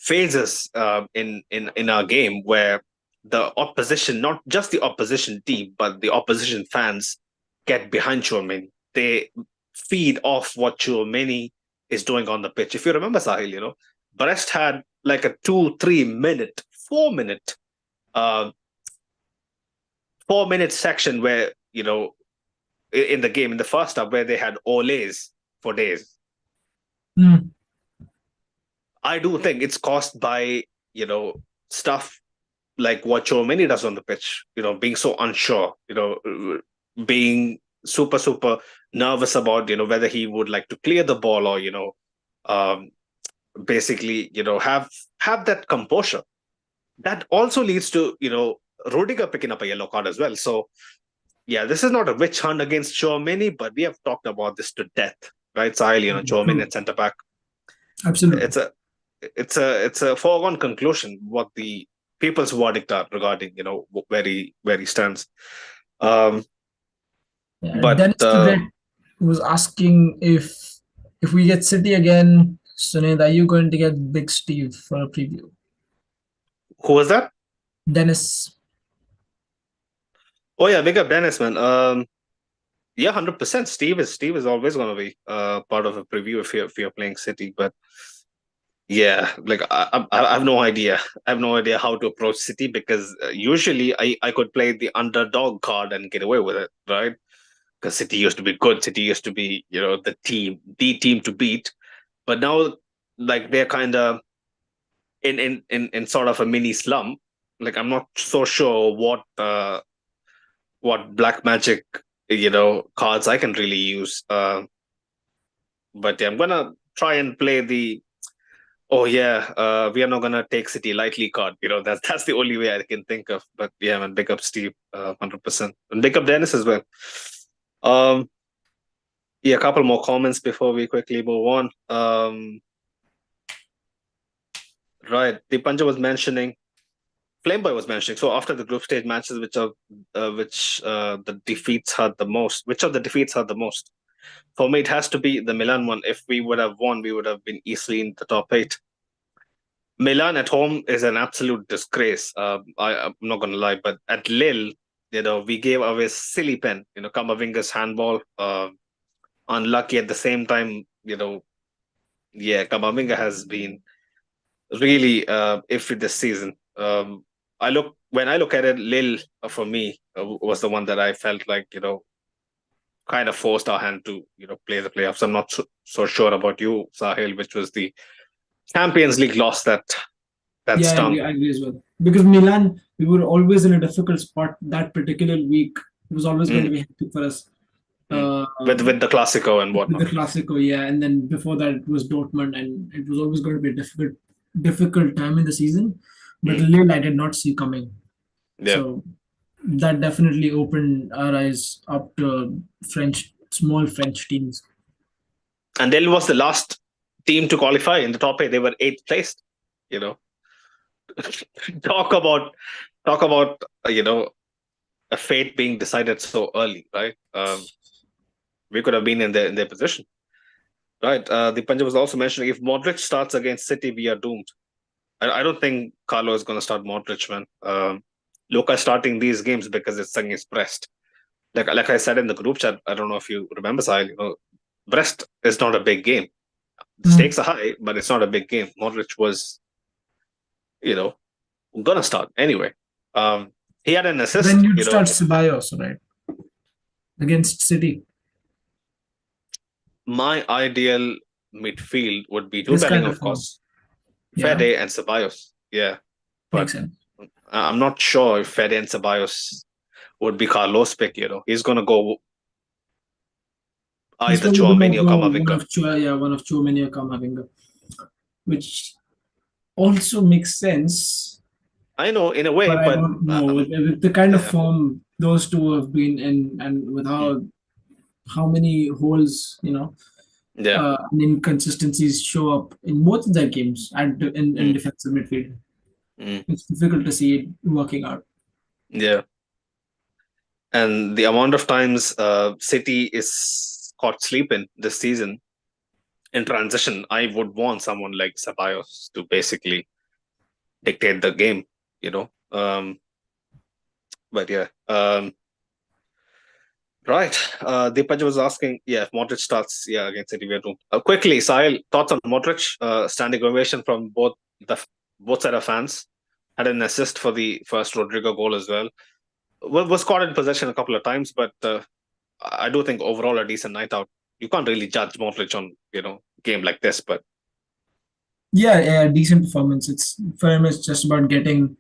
phases in our game where the opposition, not just the opposition team, but the opposition fans get behind Chouameni. They feed off what Chouameni is doing on the pitch. If you remember, Sahil, Brest had like a 2 3 minute 4 minute uh 4 minute section where in the game in the first half where they had olays for days. Mm. I do think it's caused by stuff like what Chouameni does on the pitch. Being so unsure. Being super nervous about whether he would like to clear the ball or um, basically, have that composure. That also leads to, Rudiger picking up a yellow card as well. So, yeah, this is not a witch hunt against Chouameni, but we have talked about this to death, right, Sahil? Chouameni at centre back. Absolutely. It's a foregone conclusion what the people's verdict are regarding, where he stands. But Dennis the Great was asking if we get City again, Sunil, are you going to get Big Steve for a preview? Who was that? Dennis. Oh yeah, big up Dennis, man. Yeah, 100%. Steve is always going to be part of a preview if you're playing City, but yeah, like I have no idea. I have no idea how to approach City because usually I could play the underdog card and get away with it, right? Because City used to be good. City used to be, the team to beat. But now, like they're kind of in sort of a mini slump. Like I'm not so sure what black magic cards I can really use. But yeah, I'm gonna try and play the we are not gonna take City lightly card. That's the only way I can think of. But yeah, man, big up Steve, 100%, and big up Dennis as well. Yeah, a couple more comments before we quickly move on. Right, the Panja was mentioning. Flameboy was mentioning. So after the group stage matches, which the defeats hurt the most? Which of the defeats hurt the most? For me, it has to be the Milan one. If we would have won, we would have been easily in the top 8. Milan at home is an absolute disgrace. I'm not going to lie, but at Lille, we gave away silly pen. Kamavinga's handball. Unlucky at the same time. Kamavinga has been really iffy this season. When I look at it, Lille for me was the one that I felt like kind of forced our hand to play the playoffs. I'm not so sure about you, Sahil, which was the Champions League loss that stung. I agree as well. Because Milan, we were always in a difficult spot that particular week. It was always going to be hectic for us. With the Classico and whatnot. With the Classico, yeah. And then before that, it was Dortmund, and it was always going to be a difficult time in the season. But Lille, I did not see coming. Yeah. So that definitely opened our eyes up to small French teams. And Lille was the last team to qualify in the top 8. They were 8th placed. Talk about a fate being decided so early, right? We could have been in their position, right? The Punjab was also mentioning if Modric starts against City, we are doomed. I don't think Carlo is going to start Modric, man. Luka starting these games because it's against Brest. Like I said in the group chat, I don't know if you remember, Sahil, Brest is not a big game. The stakes are high, but it's not a big game. Modric was, gonna start anyway. He had an assist. Then you'd start Ceballos, right? Against City. My ideal midfield would be Jude Bellingham, of course. Fede and Ceballos. Yeah. But I'm not sure if Fede and Ceballos would be Carlos' pick, He's gonna go either Chouameni or Kamavinga. One of Chouameni or Kamavinga. Which also makes sense. I know, in a way, but I don't know. With the kind of form those two have been in, and with how many holes, and inconsistencies show up in both of their games in defensive midfield. It's difficult to see it working out. Yeah. And the amount of times City is caught sleeping this season in transition, I would want someone like Ceballos to basically dictate the game, But yeah. Right. Deepaj was asking, if Modric starts, against City, we're doomed. Quickly, Sahil, thoughts on Modric? Standing ovation from both set of fans. Had an assist for the first Rodrigo goal as well. Was caught in possession a couple of times, but I do think overall a decent night out. You can't really judge Modric on game like this, but decent performance. It's for him. It's just about getting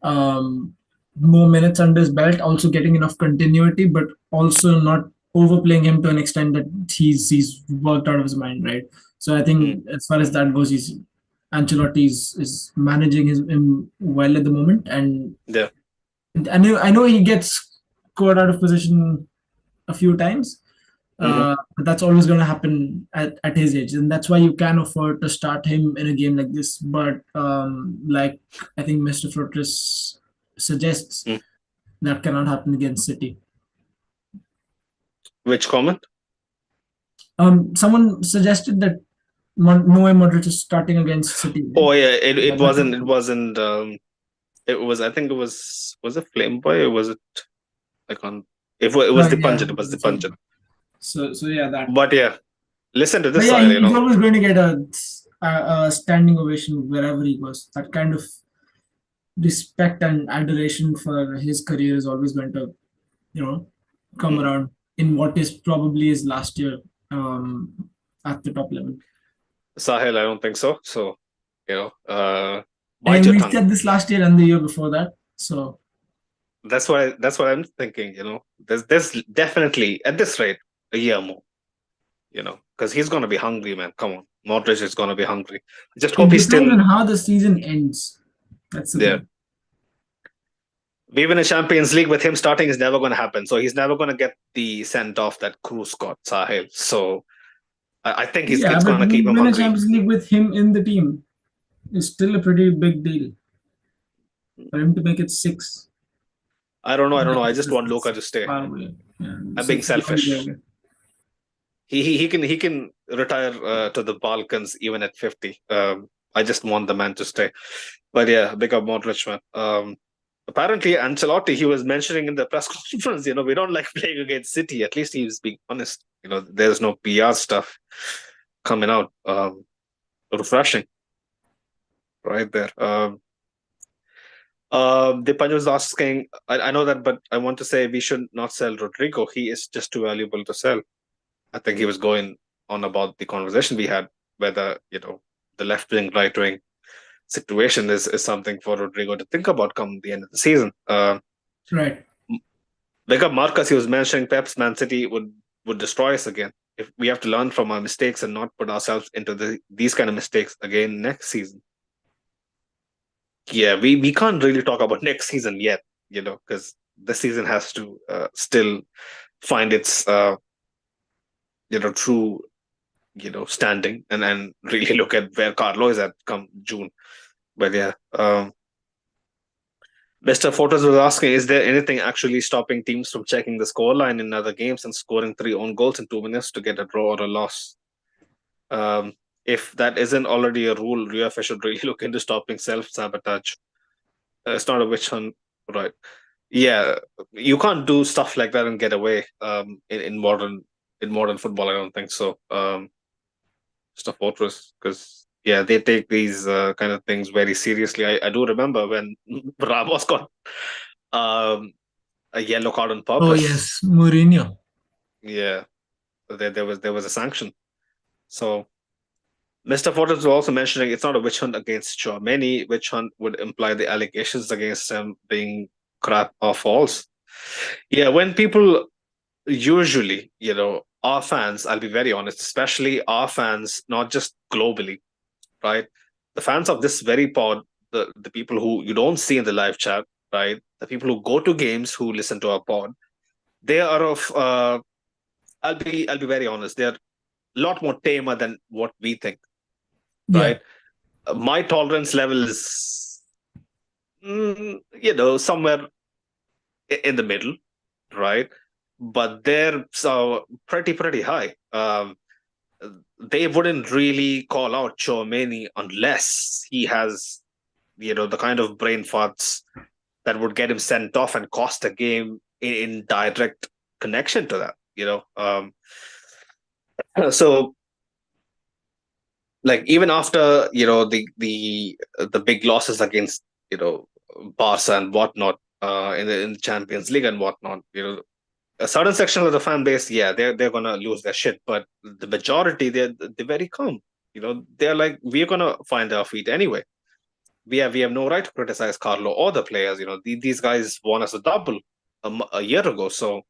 more minutes under his belt, also getting enough continuity, but also not overplaying him to an extent that he's worked out of his mind, right? So I think as far as that goes, he's Ancelotti is managing him well at the moment, and Yeah. I know he gets caught out of position a few times, Hmm. but that's always going to happen at his age, and that's why you can afford to start him in a game like this. But like I think Mr. Fortress suggests, that cannot happen against City. Which comment? Someone suggested that Noe Modric is starting against City. Right? Oh yeah, Yeah, it that's wasn't it wasn't it was, I think it was it Flame Boy, or was it, I can't, it was the yeah. Pungent, it was the Pungent. So yeah, that. But yeah, listen to But this, yeah, Sahil, he's always going to get a standing ovation wherever he goes. That kind of respect and adoration for his career is always going to, come Mhm. around in what is probably his last year at the top level. Sahil, I don't think so. So, I bite mean, your we tongue. said this last year and the year before that. So That's what I'm thinking. There's definitely at this rate a year more. Because he's gonna be hungry, man. Come on, Modric is gonna be hungry. Just hope it he's depends still on how the season ends. That's the there. thing. We win a Champions League with him starting is never gonna happen. So he's never gonna get the sent off that Cruz got, Sahil. So I think Yeah, it's but gonna keep we him win a hungry. Champions League with him in the team. It's still a pretty big deal for him to make it six. I don't know. I don't Yeah, know. I just want Luka it's to stay. far away. Yeah, I'm being it's a long way selfish. away. He can retire to the Balkans even at 50. I just want the man to stay. But yeah, big up Modric, man. Apparently Ancelotti, he was mentioning in the press conference, we don't like playing against City. At least he was being honest. There's no PR stuff coming out. Refreshing right there. Dipanjo was asking, I know that, but I want to say we should not sell Rodrigo. He is just too valuable to sell. I think he was going on about the conversation we had, whether, the left wing, right wing situation is something for Rodrigo to think about come the end of the season. Right. Like Marcus, he was mentioning Pep's Man City would destroy us again. If we have to learn from our mistakes and not put ourselves into these kind of mistakes again next season. Yeah, we can't really talk about next season yet, because the season has to still find its true standing and really look at where Carlo is at come June. But yeah, Mr. Photos was asking, is there anything actually stopping teams from checking the scoreline in other games and scoring 3 own goals in 2 minutes to get a draw or a loss? If that isn't already a rule, UEFA should really look into stopping self-sabotage. It's not a witch hunt, right? Yeah, you can't do stuff like that and get away in modern football. I don't think so. Just a fortress, because yeah, they take these kind of things very seriously. I do remember when Ramos got a yellow card on Oh purpose. yes, Mourinho. Yeah, there was a sanction. So Mr. Fortress was also mentioning it's not a witch hunt against Chouameni. Witch hunt would imply the allegations against him being crap or false. Yeah, when people usually, our fans, I'll be very honest, especially our fans, not just globally, right? The fans of this very pod, the people who you don't see in the live chat, right? The people who go to games, who listen to our pod, they are of I'll be very honest, they're a lot more tamer than what we think, Yeah, right? My tolerance level is somewhere in the middle, right? But they're so pretty high. They wouldn't really call out Chouameni unless he has, the kind of brain farts that would get him sent off and cost a game in direct connection to that. So like even after the big losses against Barca and whatnot in the Champions League and whatnot, a certain section of the fan base, yeah, they're gonna lose their shit, but the majority they're very calm. They're like, we're gonna find our feet anyway. We have no right to criticize Carlo or the players. These guys won us a double a year ago, so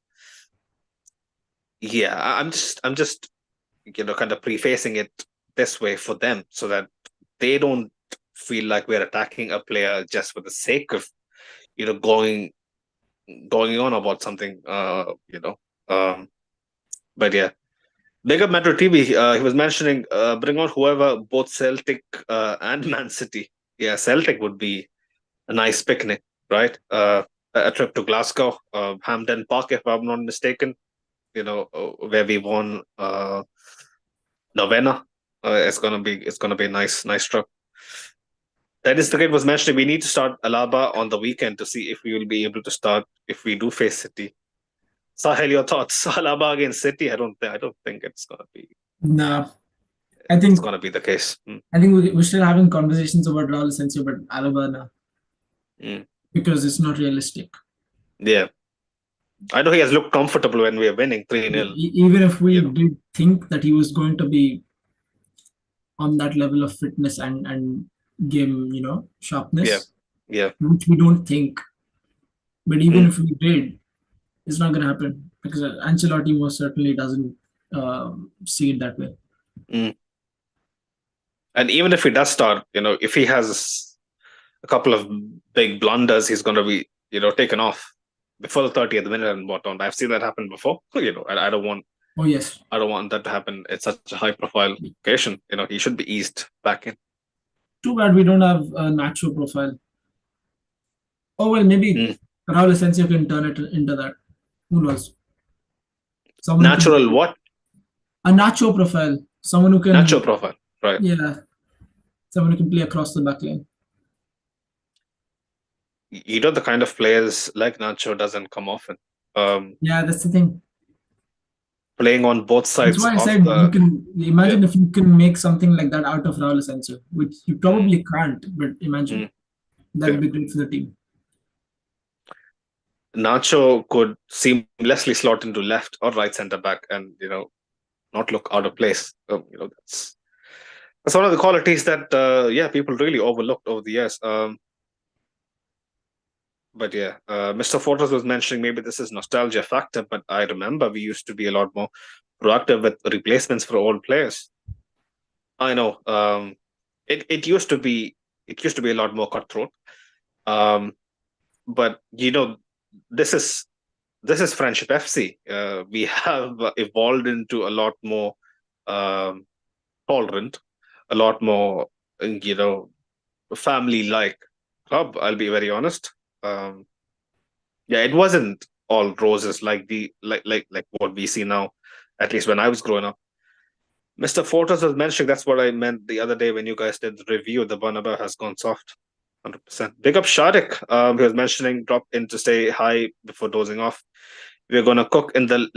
yeah, I'm just kind of prefacing it this way for them so that they don't feel like we're attacking a player just for the sake of, going on about something. But yeah, big up Metro TV. He was mentioning bring on whoever, both Celtic and Man City. Yeah, Celtic would be a nice picnic, right? A trip to Glasgow, Hampden Park, if I'm not mistaken. Where we won Novena. It's gonna be a nice trip. Dennis the Kid was mentioning we need to start Alaba on the weekend to see if we will be able to start if we do face City. Sahel, your thoughts? Alaba against City? I don't think it's gonna be. Nah, I It's think gonna be the case. I think we're still having conversations about Raul Asensio, but Alaba nah, Mm. because it's not realistic. Yeah, I know he has looked comfortable when we are winning 3-0. Even if we did think that he was going to be on that level of fitness and game, sharpness, Yeah. which we don't think. But even Mm. if we did, it's not going to happen because Ancelotti most certainly doesn't see it that way. Mm. And even if he does start, if he has a couple of big blunders, he's going to be, taken off before the 30th minute and whatnot. I've seen that happen before. I don't want. Oh yes. I don't want that to happen. It's such a high-profile occasion. He should be eased back in. Too bad we don't have a Nacho profile. Oh well, maybe Raul Asensio can turn it into that. Who knows? Someone Natural what? A Nacho profile. Someone who can. Nacho profile, right? Yeah. Someone who can play across the back line. The kind of players like Nacho doesn't come often. Yeah, that's the thing. Playing on both sides. That's why I said you can imagine if you can make something like that out of Raul Asensio, which you probably can't, but imagine that'd be great for the team. Nacho could seamlessly slot into left or right centre back, and not look out of place. That's one of the qualities that people really overlooked over the years. But yeah, Mr. Fortress was mentioning maybe this is nostalgia factor, but I remember we used to be a lot more proactive with replacements for old players. I know. It used to be a lot more cutthroat. But this is Friendship FC. We have evolved into a lot more tolerant, a lot more family-like club. I'll be very honest. It wasn't all roses like what we see now. At least when I was growing up. Mr. Fortress was mentioning that's what I meant the other day when you guys did the review. The Bernabeu has gone soft. 100%. Big up Shadik. He was mentioning drop in to say hi before dozing off. We're going to cook in the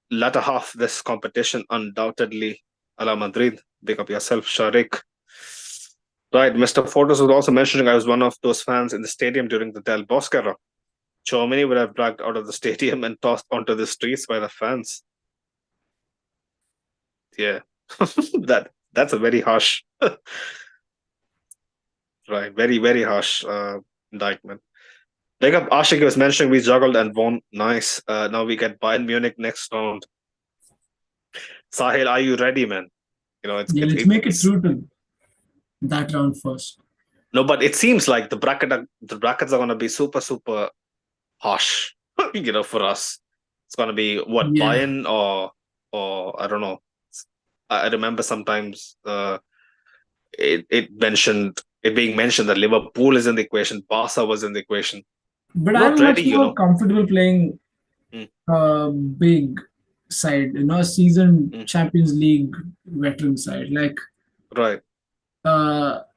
latter half of this competition, undoubtedly. A la Madrid. Big up yourself, Sharik. Right. Mr. Fortress was also mentioning I was one of those fans in the stadium during the Del Bosque era. Chomini would have dragged out of the stadium and tossed onto the streets by the fans. Yeah. That's a very harsh right, very, very harsh indictment. Like Ashik was mentioning, we juggled and won. Nice. Now we get Bayern Munich next round. Sahil, are you ready, man? Let's make it through to that round first. No, but it seems like the brackets are going to be super, super harsh. For us, it's going to be what Bayern or I don't know. I remember sometimes it being mentioned that Liverpool is in the equation, Barca was in the equation. But I'm much more comfortable playing a big side, a seasoned Champions League veteran side. Like, right.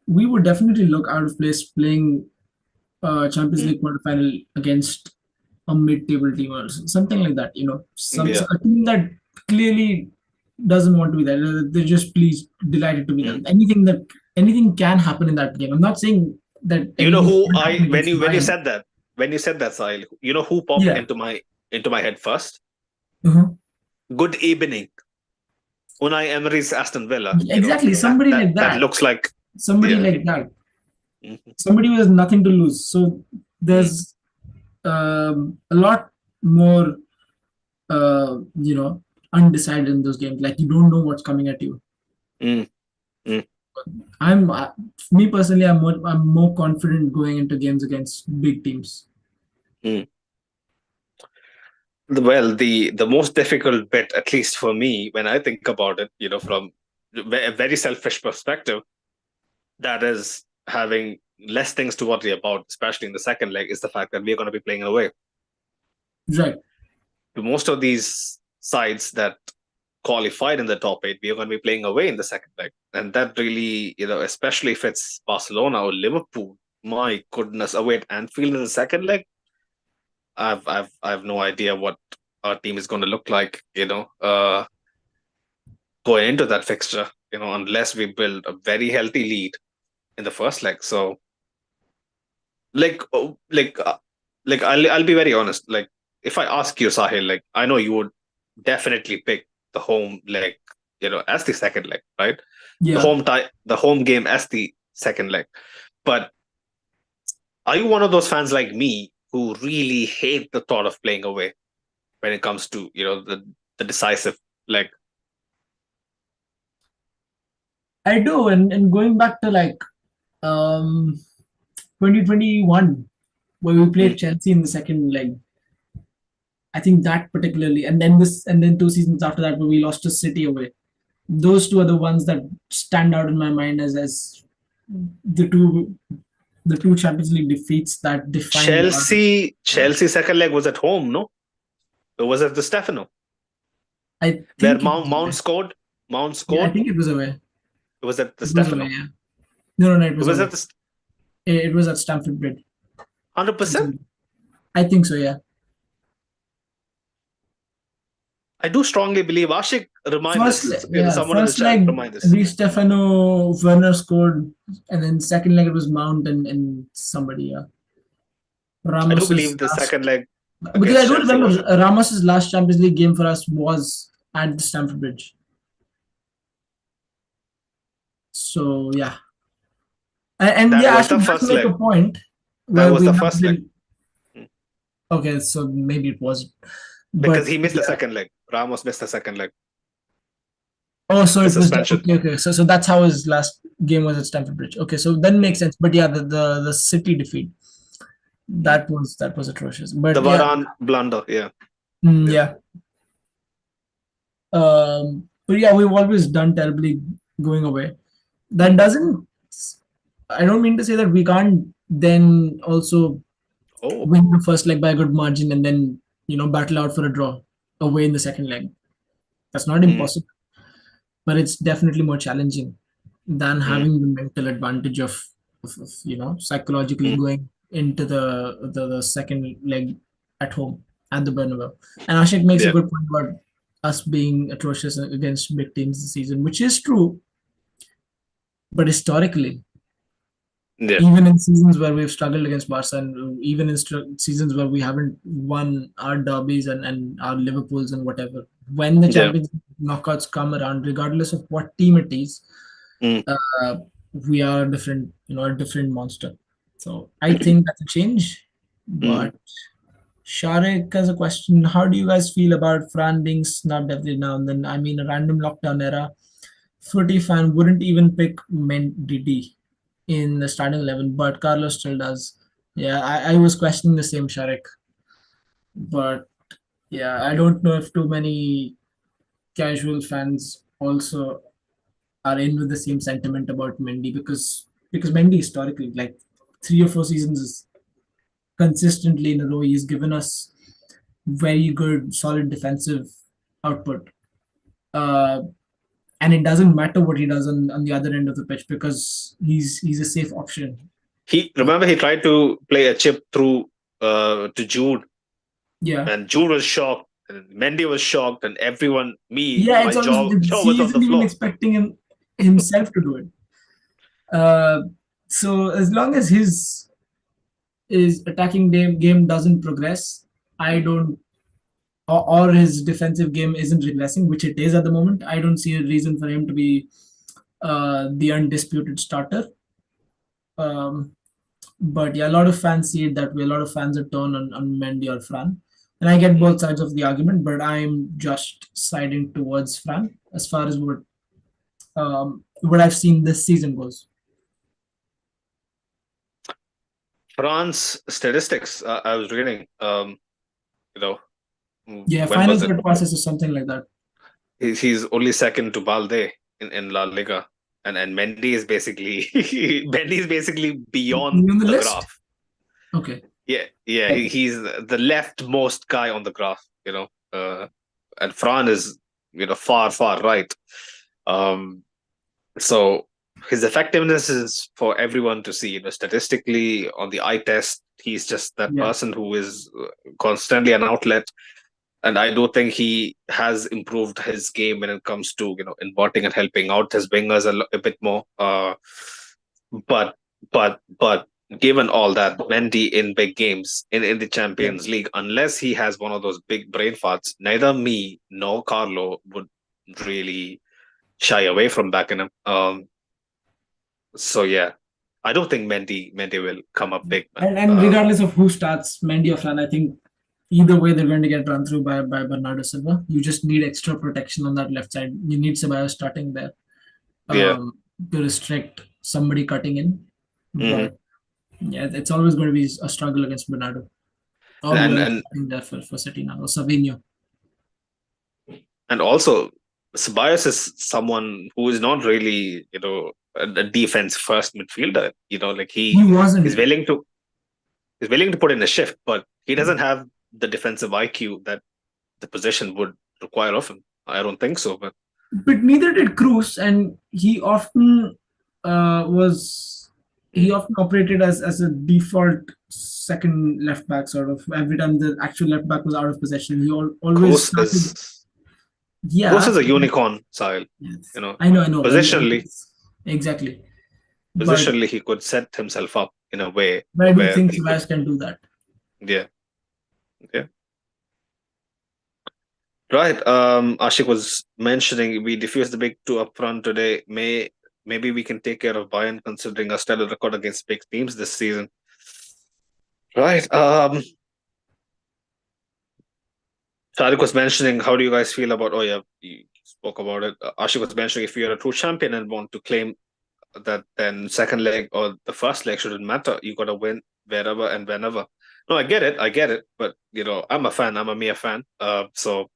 We would definitely look out of place playing Champions League quarterfinal against a mid-table team or something like that. A team that clearly doesn't want to be there. They're just delighted to be there. Anything can happen in that game. I'm not saying that. When you said that, Sahil, who popped into my head first? Good evening. Unai Emery's Aston Villa. Exactly. Somebody like that. That looks like somebody like that. Somebody who has nothing to lose. So there's a lot more, undecided in those games. Like you don't know what's coming at you. I'm me personally, I'm more confident going into games against big teams. Mm. Well, the most difficult bit, at least for me, when I think about it, from a very selfish perspective, that is having less things to worry about, especially in the second leg, is the fact that we're going to be playing away. Right. To most of these sides that qualified in the top eight, we are going to be playing away in the second leg. And that really, especially if it's Barcelona or Liverpool, my goodness, away at Anfield in the second leg, I've no idea what our team is going to look like, going into that fixture, unless we build a very healthy lead in the first leg. So, like, I'll be very honest. Like, if I ask you, Sahil, like, I know you would definitely pick the home leg, as the second leg, right? Yeah. The home game as the second leg. But are you one of those fans like me who really hate the thought of playing away when it comes to the decisive leg? I do, and going back to like um 2021 where we Mm. played Chelsea in the second leg. I think that particularly, and then 2 seasons after that where we lost to City away. Those two are the ones that stand out in my mind as the two the two Champions League defeats that defined our. Yeah. Chelsea second leg was at home, no? It was at the Stefano, I where think it was Mount away. scored. Mount Yeah, I scored. think it was away. It was at the It was away. Stefano. Yeah. No, no, no. It It was was away. at the It was at Stamford Bridge. 100%. I think so. Yeah. I do strongly believe Ashik remind this. Someone in the First chat leg, remind this. Di Stefano Werner scored, and then second leg it was Mount and somebody. Yeah. I do Ramos's believe the last, second leg because I against do Chelsea remember was. Ramos's last Champions League game for us was at the Stamford Bridge. So yeah, and That yeah, was the Ashik does first make leg. a point That where was we the have first leg. been okay. So maybe it was, Because but he missed the yeah. second leg. Ramos missed the second leg. Oh, so The it was suspension. okay. Okay, so that's how his last game was at Stamford Bridge. Okay, so that makes Mm, sense. But yeah, the City defeat mm. that was atrocious. The But yeah, Varane blunder. Yeah. Yeah. yeah. But yeah, we've always done terribly going away. That Mm. doesn't. I don't mean to say that we can't then also Oh. win the first leg by a good margin and then battle out for a draw away in the second leg. That's not Mm, impossible, but it's definitely more challenging than mm, having the mental advantage of psychologically mm. going into the second leg at home at the Bernabeu. And Ashik makes a Yeah. good point about us being atrocious against big teams this season, which is true. But historically, Yeah. even in seasons where we've struggled against Barca, and even in seasons where we haven't won our derbies and our Liverpools and whatever, when the Yeah. Champions League knockouts come around, regardless of what team it is, Mm, uh, we are a different monster. So I think that's a change. mm. But Sharik has a question. How do you guys feel about Fran being snubbed every now and then? I mean, a random lockdown era. Footy fan wouldn't even pick Mendy in the starting 11, but Carlos still does. Yeah, I was questioning the same, Sharik. But yeah, I don't know if too many casual fans also are in with the same sentiment about Mendy because Mendy historically, like 3 or 4 seasons is consistently in a row, he's given us very good, solid defensive output. Uh, and it doesn't matter what he does on the other end of the pitch because he's a safe option. He tried to play a chip through to Jude, Yeah. and Jude was shocked, and Mendy was shocked, and everyone, Yeah, my it's almost jaw was he on the isn't even floor. expecting himself to do it. Uh, so as long as his attacking game doesn't progress, I don't or his defensive game isn't regressing, which it is at the moment. I don't see a reason for him to be the undisputed starter. Um, but yeah, a lot of fans see it that way. A lot of fans are torn on Mendy or Fran. And I get Mm, both sides of the argument, but I'm just siding towards Fran as far as what what I've seen this season goes. France statistics. I was reading. You know, Yeah, when final was it? third passes or something like that. He's only second to Balde in La Liga, and Mendy is basically Mendy is basically beyond You on the the list? graph. Okay. Yeah, Okay. he's the leftmost guy on the graph. And Fran is far right. Um, so his effectiveness is for everyone to see. Statistically on the eye test, he's just that Yeah. person who is constantly an outlet. And I do think he has improved his game when it comes to inverting and helping out his wingers a bit more. But but given all that, Mendy in big games in the Yeah. Champions League, unless he has one of those big brain farts, neither me nor Carlo would really shy away from backing him. So yeah, I don't think Mendy will come up big, man. And regardless of who starts, Mendy or Fran, I think either way they're going to get run through by Bernardo Silva. You just need extra protection on that left side. You need Ceballos starting there Yeah. to restrict somebody cutting in. Hmm. But yeah, it's always going to be a struggle against Bernardo or And whoever's and starting there for City now, or Savinho. and also, Ceballos is someone who is not really a defense first midfielder. Like He is wasn't. willing to put in a shift, but he doesn't have the defensive IQ that the position would require of him. I don't think so, but But neither did Cruz, and he often was he mm, often operated as a default second left back sort of. Every time the actual left back was out of possession, he always Kroos started. is Kroos Yeah, is a unicorn, Sahil. yes. You know, I know, positionally, exactly. But positionally, he could set himself up in a way I do where think he could. Ceballos can do that. Yeah, yeah. Right. Ashik was mentioning we diffused the big two up front today. Maybe we can take care of Bayern considering our stellar record against big teams this season. Right. Tariq was mentioning, how do you guys feel about? Oh yeah, you spoke about it. Ashik was mentioning if you're a true champion and want to claim that, then second leg or the first leg shouldn't matter. You got to win wherever and whenever. No, I get it. But I'm a fan. I'm a mere fan. So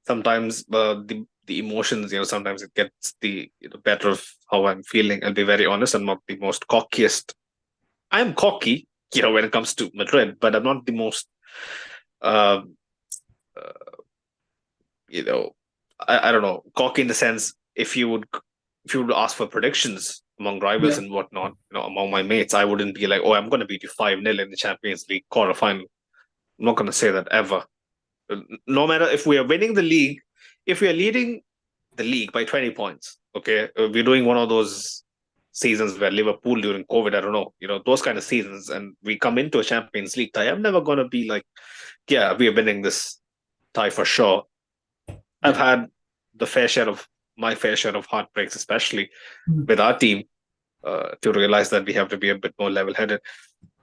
sometimes the emotions, sometimes it gets the better of how I'm feeling. I'll be very honest. I'm not the most cockiest. I'm cocky, when it comes to Madrid, but I'm not the most. Uh, uh, I don't know, cocky in the sense if you would ask for predictions among rivals Yeah, and whatnot, among my mates, I wouldn't be like, oh, I'm going to beat you 5-0 in the Champions League quarterfinal. I'm not going to say that ever. No matter if we are winning the league, if we are leading the league by 20 points, okay, we're doing one of those seasons where Liverpool during COVID, I don't know, those kind of seasons, and we come into a Champions League tie, I'm never going to be like, yeah, we are winning this tie for sure. I've yeah. had my fair share of heartbreaks, especially Mm. with our team, to realize that we have to be a bit more level-headed.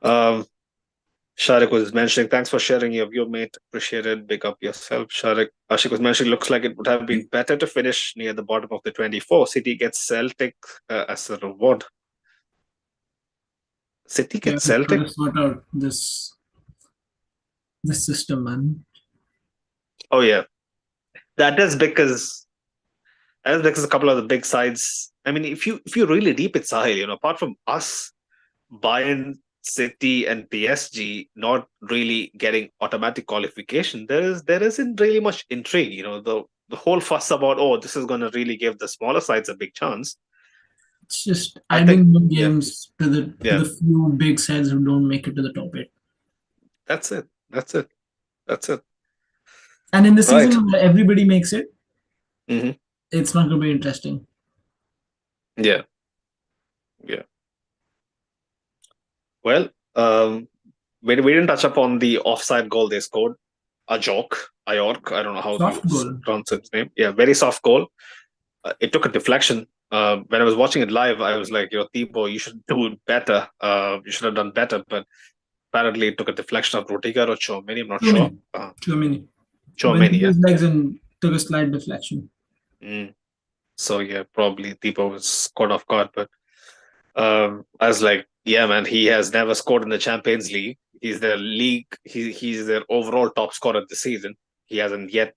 Um, Sharik was mentioning, thanks for sharing your view, mate. Appreciate it. Big up yourself, Sharik. Ashik was mentioning, looks like it would have been better to finish near the bottom of the 24. City gets Celtic as a reward. City Yeah, gets we got Celtic? to sort out this system, man. Oh, yeah. That is because a couple of the big sides. I mean, if you really deep it, Sahil, apart from us, Bayern, City, and PSG not really getting automatic qualification, there isn't really much intrigue. The whole fuss about, oh, this is going to really give the smaller sides a big chance. It's just I think, adding more yeah, games to yeah, the few big sides who don't make it to the top eight. that's it, that's it, that's it. And in the Right. season where everybody makes it, Hmm. it's not going to be interesting. Yeah, yeah. Well, we didn't touch upon the offside goal they scored. Ayork, I don't know how you Soft goal. pronounce his name. Yeah, very soft goal. It took a deflection. When I was watching it live, I was like, Thibaut, you should do better. You should have done better. But apparently, it took a deflection of Rudiger or Chouameni. I'm not sure. Tchouaméni. Tchouaméni. Went Chouameni, through yeah. his legs and took a slight deflection. Mm. So yeah, probably Deepa was caught off guard. But I was like, yeah, man, he has never scored in the Champions League. He's their league. He's their overall top scorer this season. He hasn't yet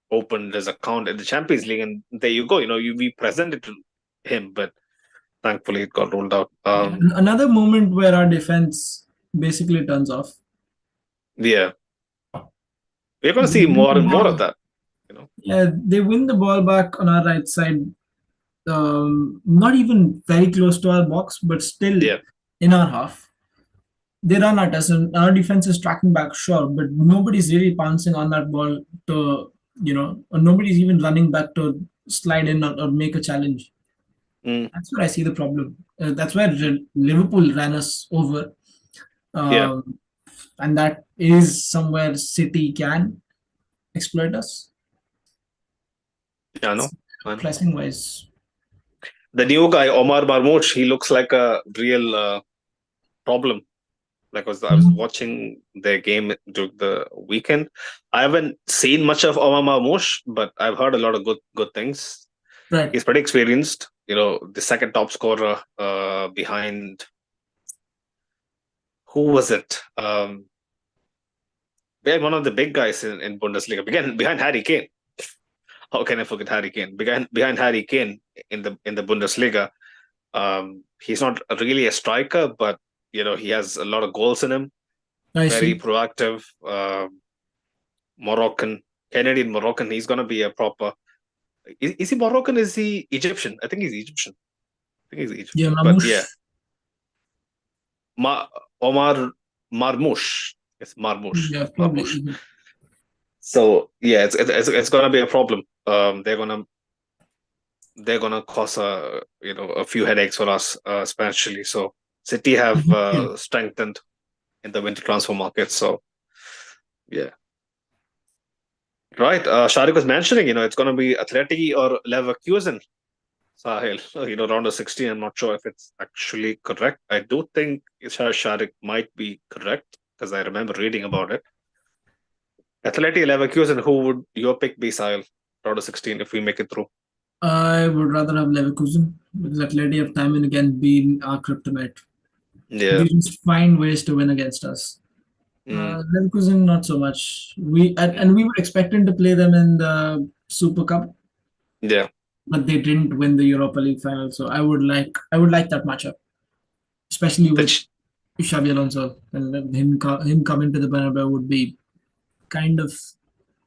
opened his account in the Champions League, and there you go. We presented to him, but thankfully it got rolled out. Yeah. Another moment where our defense basically turns off. Yeah, we're going to They see win more the and more of ball. that. Yeah, they win the ball back on our right side. Not even very close to our box, but still Yeah, in our half. They run at us, and our defense is tracking back, sure, but nobody's really pouncing on that ball or nobody's even running back to slide in or make a challenge. mm, That's where I see the problem. That's where Liverpool ran us over. yeah, Um, and that is somewhere City can exploit us. yeah. I know. Pressing wise. The new guy, Omar Marmoush, he looks like a real problem. Like I was watching their game during the weekend. I haven't seen much of Omar Marmoush, but I've heard a lot of good things. Right. He's pretty experienced. The second top scorer behind, who was it? Behind one of the big guys in Bundesliga, behind Harry Kane. How can I forget Harry Kane? Behind Harry Kane in the Bundesliga. He's not really a striker, but he has a lot of goals in him. I Very see. proactive. Moroccan, Canadian Moroccan. He's gonna be a proper. Is he Moroccan? Is he Egyptian? I think he's Egyptian. I think he's Yeah, Egyptian. But yeah, Mamouche. Omar Marmoush. It's Marmoush, Yeah, not Marmoush. probably. So yeah, it's gonna be a problem. They're gonna cause a few headaches for us, especially. So City have Egyptian. strengthened in the winter transfer market. So yeah, right. Sharik was mentioning, it's gonna be Atleti or Leverkusen. Sahil, round of 16. I'm not sure if it's actually correct. I do think Sharik might be correct because I remember reading about it. Atleti Leverkusen, who would your pick be, Sahil? Round of 16 if we make it through. I would rather have Leverkusen because Atleti have time and again been our kryptonite. Yeah. They just find ways to win against us. Mm, Leverkusen, not so much. We mm, and we were expecting to play them in the Super Cup, yeah. but they didn't win the Europa League final. So I would like that matchup, especially The with ch- Xabi Alonso and him coming to the Bernabeu would be kind of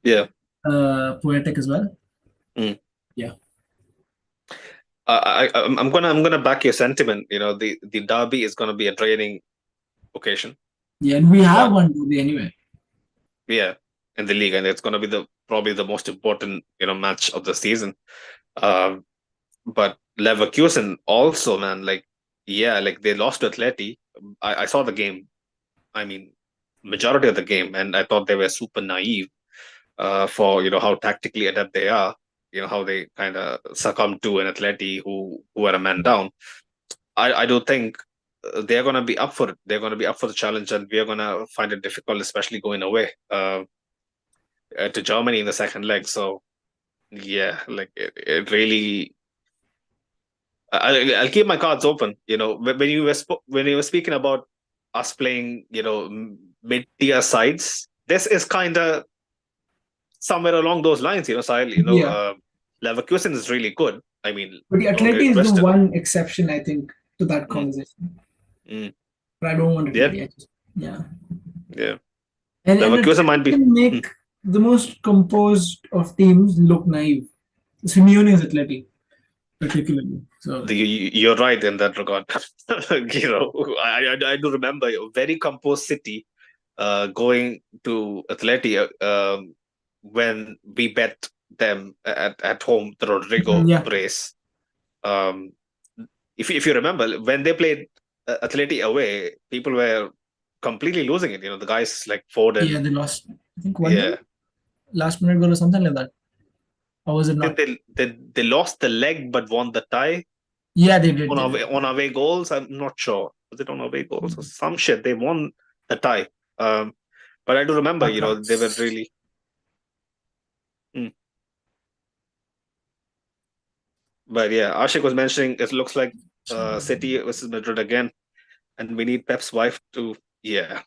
yeah. poetic as well. Mm. Yeah, I'm gonna back your sentiment. The derby is gonna be a draining occasion, yeah, and we have but one derby anyway. yeah, in the league, and it's gonna be the probably the most important match of the season. Um, but Leverkusen also, man, like yeah, like they lost to Atleti. I saw the game. I mean, majority of the game, and I thought they were super naive for how tactically adept they are. How they kind of succumb to an Atleti who are a man down. I do think they're going to be up for it. They're going to be up for the challenge, and we are going to find it difficult, especially going away to Germany in the second leg. So yeah, like it really. I'll keep my cards open. When you were speaking about us playing, mid-tier sides, this is kind of somewhere along those lines. Sahil. Yeah, Leverkusen is really good. I mean, but the don't get Atleti it is the twisted. one exception I think to that Mm, conversation. mm. But I don't want it to Yeah, be. Yeah, yeah. and Leverkusen might Atleti be. can Hmm. make the most composed of teams look naive. Simeone's Atleti, particularly. So You're right in that regard. I do remember a very composed City going to Atleti when we bet them at home, the Rodrigo yeah, brace. Um, if you remember, when they played Atleti away, people were completely losing it. The guys like yeah, Foden, they lost. I think 1-0, yeah, last minute goal or something like that. Or was it I think not? they lost the leg but won the tie Yeah, they did. on They did. away goals. I'm not sure. Was it on away goals or some shit? They won the tie. Um, but I do remember, they were Backracks. really. Mm, But yeah, Ashik was mentioning it looks like City versus Madrid again, and we need Pep's wife to. Yeah,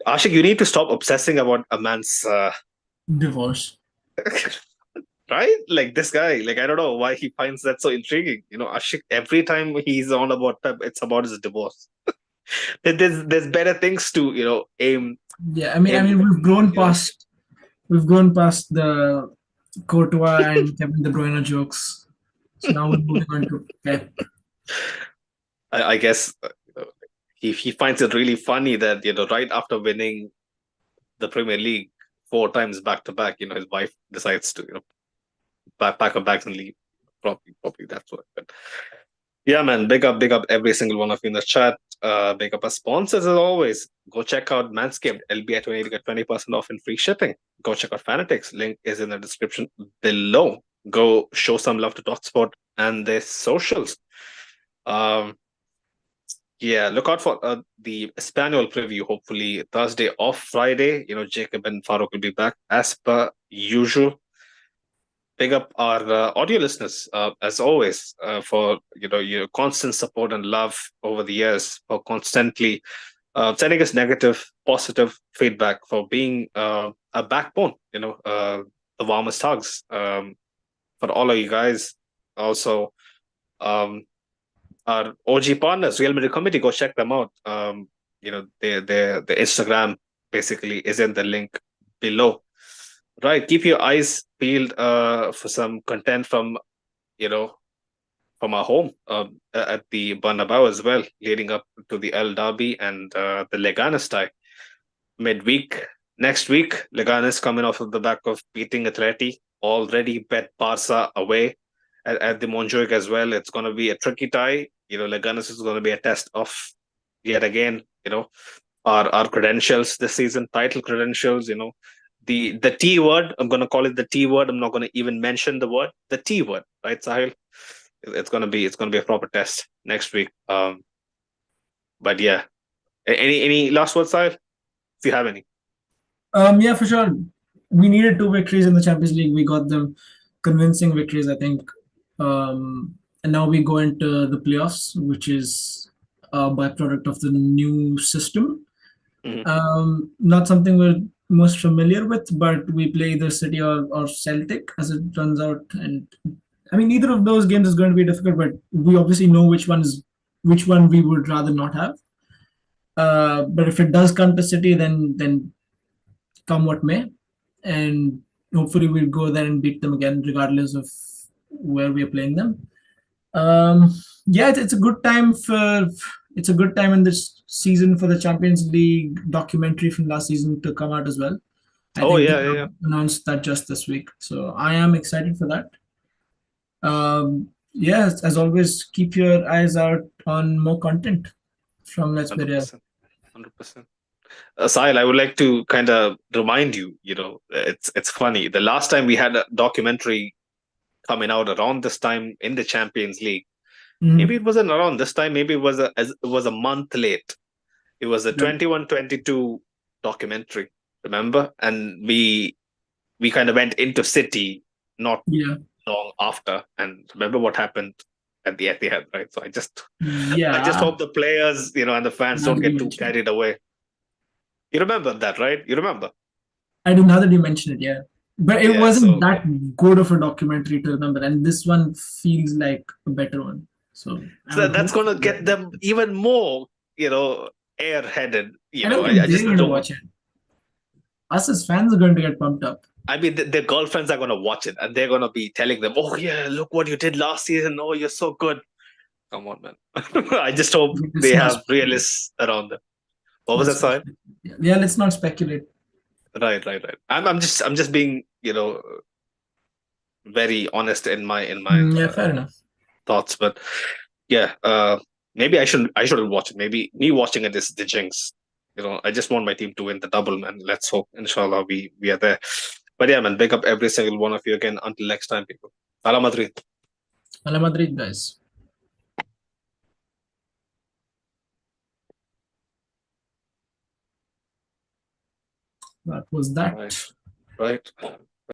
Ashik, you need to stop obsessing about a man's. Divorce. Right? Like this guy, like I don't know why he finds that so intriguing. Ashik, every time he's on about Pep, it's about his divorce. There's better things to aim Yeah, I mean, aim. we've grown past the Courtois and Kevin De Bruyne jokes. So now we're moving on to Pep. I guess he finds it really funny that right after winning the Premier League 4 times back to back, his wife decides to pack her bags and leave. Probably that's what. But yeah, man, big up every single one of you in the chat. Big up our sponsors as always. Go check out Manscaped, LBI 20 to get 20% off and free shipping. Go check out Fanatics. Link is in the description below. Go show some love to Talksport and their socials. Um, yeah, look out for the Espanol preview. Hopefully Thursday or Friday. Jacob and Farouk will be back as per usual. Big up our audio listeners as always for your constant support and love over the years, for constantly sending us negative, positive feedback, for being a backbone. The warmest hugs for all of you guys. Also, um, our OG partners, Real Madrid Committee, go check them out. The Instagram basically is in the link below. Right, keep your eyes peeled for some content you know from our home at the Bernabeu as well, leading up to the El Derby and the Leganes tie midweek. Next week, Leganes coming off of the back of beating Atleti, already bet Barca away at the Montjuic as well. It's going to be a tricky tie. Leganes is going to be a test of yet again, our credentials this season, title credentials. The T word. I'm going to call it the T word. I'm not going to even mention the word, the T word, right, Sahil? It's gonna be a proper test next week. But yeah, any last words, Sahil, if you have any? Yeah, for sure. We needed two victories in the Champions League. We got them, convincing victories, I think. And now we go into the playoffs, which is a byproduct of the new system. Mhm. Not something we're most familiar with, but we play either City or Celtic, as it turns out. And I mean, either of those games is going to be difficult, but we obviously know which one we would rather not have. But if it does come to City, then come what may, and hopefully we'll go there and beat them again, regardless of where we are playing them. Yeah, it's a good time for it's a good time in this season for the Champions League documentary from last season to come out as well. I Oh think they yeah, yeah, yeah. announced that just this week, so I am excited for that. Yes, as always, keep your eyes out on more content from Let's Be Hundred Real. percent, 100%. Sahil, I would like to kind of remind you. It's funny. The last time we had a documentary coming out around this time in the Champions League, maybe Mhm. it wasn't around this time. Maybe it was a month late. It was a Right. 21-22 documentary. Remember? And we kind of went into City not Yeah, long after, and remember what happened at the Etihad, right? So I just yeah. hope the players, and the fans Now don't that you get too mention it. carried away. You remember that, right? You remember? I do, now that you mention it, yeah. But it Yeah. wasn't So that good of a documentary to remember, and this one feels like a better one. So I so would that's hope gonna that. get them even more, airheaded. I don't I think they're just going to don't want. watch it. Us as fans are going to get pumped up. I mean, their girlfriends are gonna watch it, and they're gonna be telling them, "Oh yeah, look what you did last season. Oh, you're so good." Come on, man. I just hope Let's they not have speculate. realists around them. What was that Let's not side? speculate. Yeah, let's not speculate. Right. I'm just being, very honest in my Yeah, fair enough. thoughts. But yeah, maybe I shouldn't watch it. Maybe me watching it is the jinx. I just want my team to win the double, man. Let's hope, inshallah, we are there. But yeah, man, big up every single one of you again. Until next time, people. Hala Madrid. Hala Madrid, guys. That was that. Right, right.